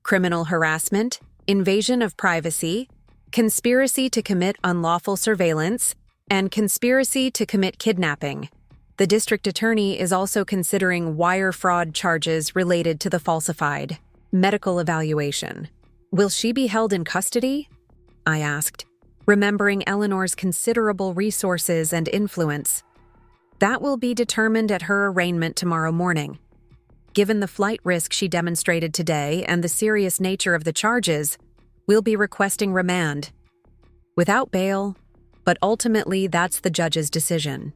S1: Criminal harassment, invasion of privacy, conspiracy to commit unlawful surveillance, and conspiracy to commit kidnapping. The district attorney is also considering wire fraud charges related to the falsified medical evaluation. Will she be held in custody? I asked, remembering Eleanor's considerable resources and influence. That will be determined at her arraignment tomorrow morning. Given the flight risk she demonstrated today and the serious nature of the charges, we'll be requesting remand. Without bail, but ultimately that's the judge's decision.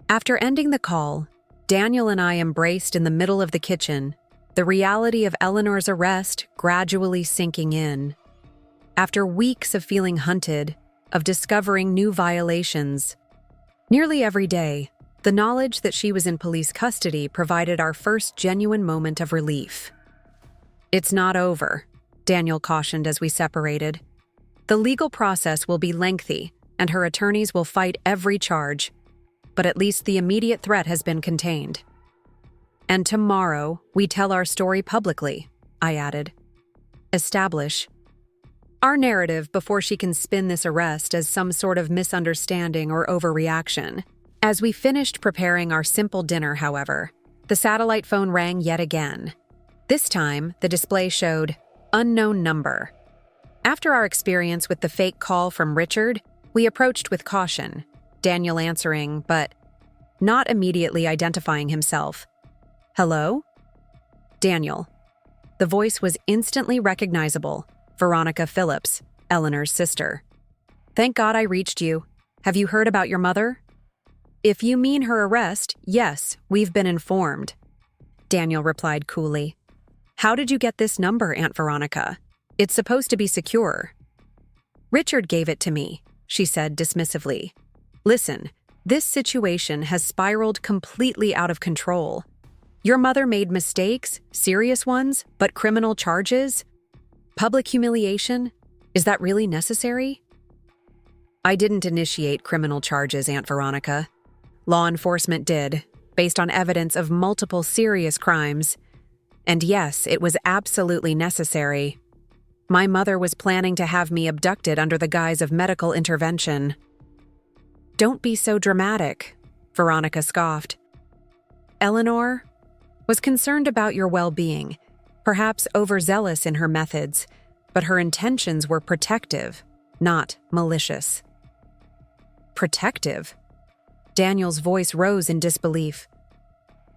S1: After ending the call, Daniel and I embraced in the middle of the kitchen, the reality of Eleanor's arrest gradually sinking in. After weeks of feeling hunted, of discovering new violations, nearly every day, the knowledge that she was in police custody provided our first genuine moment of relief. "It's not over," Daniel cautioned as we separated. "The legal process will be lengthy, and her attorneys will fight every charge, but at least the immediate threat has been contained. And tomorrow, we tell our story publicly," I added. "Establish our narrative before she can spin this arrest as some sort of misunderstanding or overreaction." As we finished preparing our simple dinner, however, the satellite phone rang yet again. This time, the display showed unknown number. After our experience with the fake call from Richard, we approached with caution, Daniel answering, but not immediately identifying himself. "Hello?" "Daniel." The voice was instantly recognizable. Veronica Phillips, Eleanor's sister. "Thank God I reached you. Have you heard about your mother?" "If you mean her arrest, yes, we've been informed," Daniel replied coolly. "How did you get this number, Aunt Veronica? It's supposed to be secure." "Richard gave it to me," she said dismissively. "Listen, this situation has spiraled completely out of control. Your mother made mistakes, serious ones, but criminal charges? Public humiliation? Is that really necessary?" "I didn't initiate criminal charges, Aunt Veronica. Law enforcement did, based on evidence of multiple serious crimes. And yes, it was absolutely necessary. My mother was planning to have me abducted under the guise of medical intervention." "Don't be so dramatic," Veronica scoffed. "Eleanor was concerned about your well-being, perhaps overzealous in her methods, but her intentions were protective, not malicious." "Protective?" Daniel's voice rose in disbelief.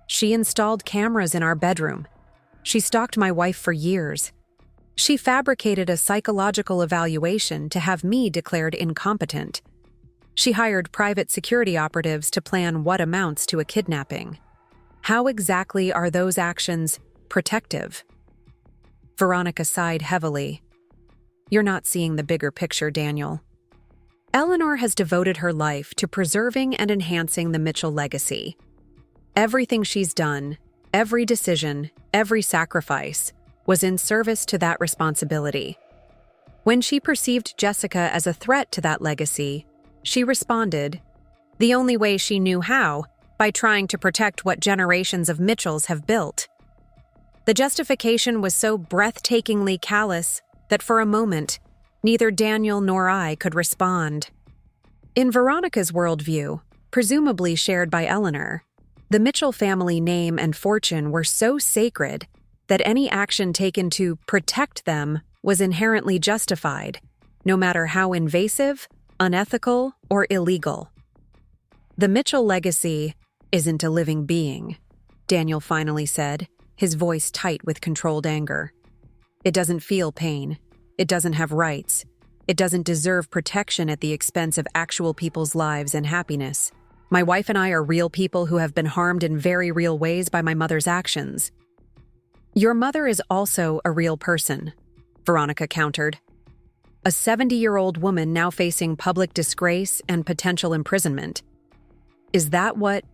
S1: "She installed cameras in our bedroom. She stalked my wife for years. She fabricated a psychological evaluation to have me declared incompetent. She hired private security operatives to plan what amounts to a kidnapping. How exactly are those actions protective?" Veronica sighed heavily. "You're not seeing the bigger picture, Daniel. Eleanor has devoted her life to preserving and enhancing the Mitchell legacy. Everything she's done, every decision, every sacrifice, was in service to that responsibility. When she perceived Jessica as a threat to that legacy, she responded, the only way she knew how, by trying to protect what generations of Mitchells have built. The justification was so breathtakingly callous that for a moment, neither Daniel nor I could respond. In Veronica's worldview, presumably shared by Eleanor, the Mitchell family name and fortune were so sacred that any action taken to protect them was inherently justified, no matter how invasive, unethical, or illegal. "The Mitchell legacy isn't a living being," Daniel finally said, his voice tight with controlled anger. "It doesn't feel pain. It doesn't have rights. It doesn't deserve protection at the expense of actual people's lives and happiness. My wife and I are real people who have been harmed in very real ways by my mother's actions." "Your mother is also a real person," Veronica countered. "A 70-year-old woman now facing public disgrace and potential imprisonment. Is that what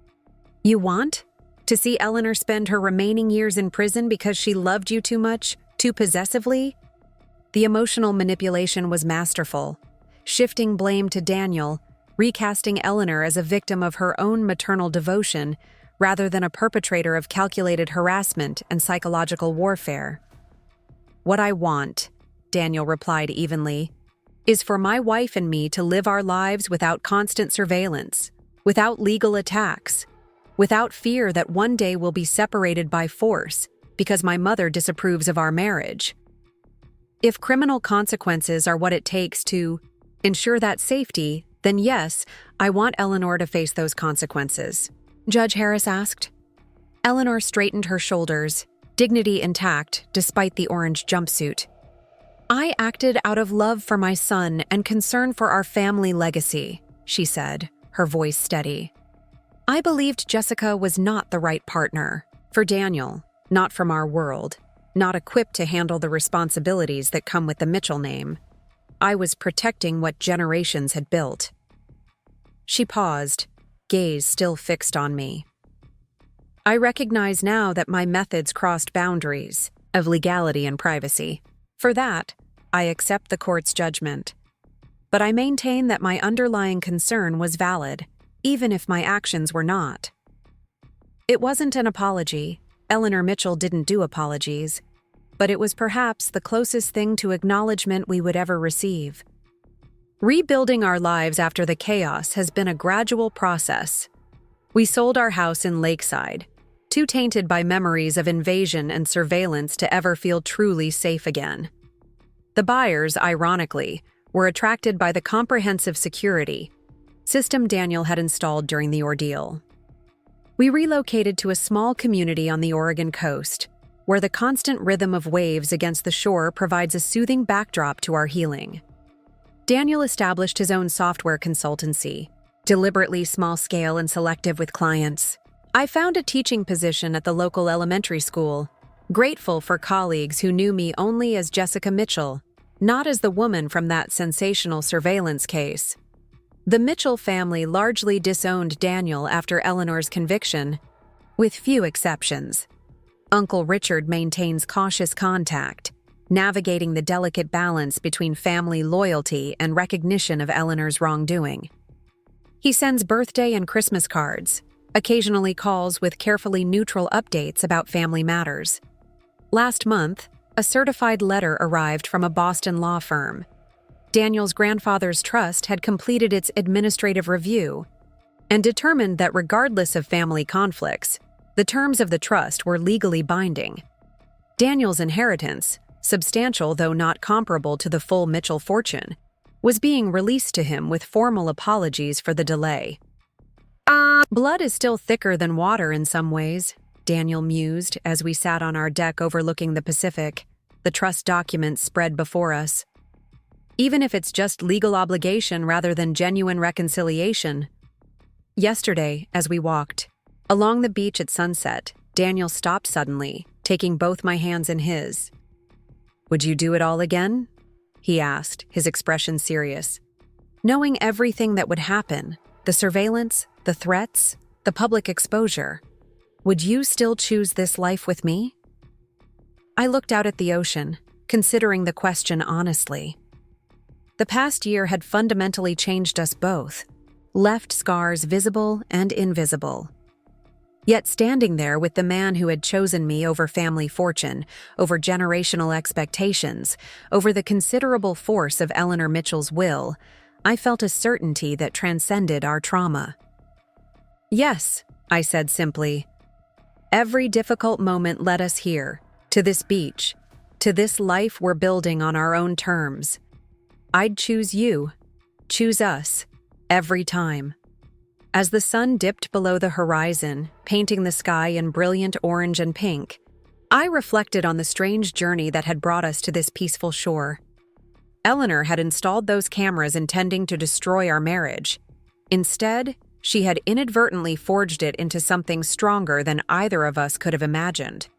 S1: you want? To see Eleanor spend her remaining years in prison because she loved you too much, too possessively?" The emotional manipulation was masterful, shifting blame to Daniel, recasting Eleanor as a victim of her own maternal devotion rather than a perpetrator of calculated harassment and psychological warfare. "What I want," Daniel replied evenly, "is for my wife and me to live our lives without constant surveillance, without legal attacks, without fear that one day we'll be separated by force because my mother disapproves of our marriage. If criminal consequences are what it takes to ensure that safety, then yes, I want Eleanor to face those consequences," Judge Harris asked. Eleanor straightened her shoulders, dignity intact despite the orange jumpsuit. "I acted out of love for my son and concern for our family legacy," she said, her voice steady. "I believed Jessica was not the right partner for Daniel, not from our world, not equipped to handle the responsibilities that come with the Mitchell name. I was protecting what generations had built. She paused, gaze still fixed on me. I recognize now that my methods crossed boundaries of legality and privacy. For that, I accept the court's judgment. But I maintain that my underlying concern was valid, even if my actions were not. It wasn't an apology. Eleanor Mitchell didn't do apologies. But it was perhaps the closest thing to acknowledgement we would ever receive. Rebuilding our lives after the chaos has been a gradual process. We sold our house in Lakeside, too tainted by memories of invasion and surveillance to ever feel truly safe again. The buyers, ironically, were attracted by the comprehensive security system Daniel had installed during the ordeal. We relocated to a small community on the Oregon coast, where the constant rhythm of waves against the shore provides a soothing backdrop to our healing. Daniel established his own software consultancy, deliberately small-scale and selective with clients. I found a teaching position at the local elementary school, grateful for colleagues who knew me only as Jessica Mitchell, not as the woman from that sensational surveillance case. The Mitchell family largely disowned Daniel after Eleanor's conviction, with few exceptions. Uncle Richard maintains cautious contact, navigating the delicate balance between family loyalty and recognition of Eleanor's wrongdoing. He sends birthday and Christmas cards, occasionally calls with carefully neutral updates about family matters. Last month, a certified letter arrived from a Boston law firm. Daniel's grandfather's trust had completed its administrative review and determined that regardless of family conflicts, the terms of the trust were legally binding. Daniel's inheritance, substantial though not comparable to the full Mitchell fortune, was being released to him with formal apologies for the delay. Blood is still thicker than water in some ways, Daniel mused as we sat on our deck overlooking the Pacific, the trust documents spread before us. Even if it's just legal obligation rather than genuine reconciliation. Yesterday, as we walked along the beach at sunset, Daniel stopped suddenly, taking both my hands in his. "Would you do it all again?" he asked, his expression serious. "Knowing everything that would happen, the surveillance, the threats, the public exposure, would you still choose this life with me?" I looked out at the ocean, considering the question honestly. The past year had fundamentally changed us both, left scars visible and invisible. Yet standing there with the man who had chosen me over family fortune, over generational expectations, over the considerable force of Eleanor Mitchell's will, I felt a certainty that transcended our trauma. "Yes," I said simply. "Every difficult moment led us here, to this beach, to this life we're building on our own terms. I'd choose you, choose us, every time." As the sun dipped below the horizon, painting the sky in brilliant orange and pink, I reflected on the strange journey that had brought us to this peaceful shore. Eleanor had installed those cameras intending to destroy our marriage. Instead, she had inadvertently forged it into something stronger than either of us could have imagined.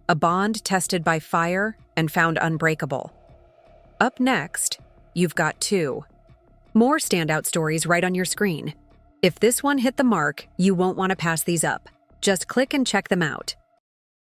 S1: A bond tested by fire and found unbreakable. Up next, you've got 2 more standout stories right on your screen. If this one hit the mark, you won't want to pass these up. Just click and check them out.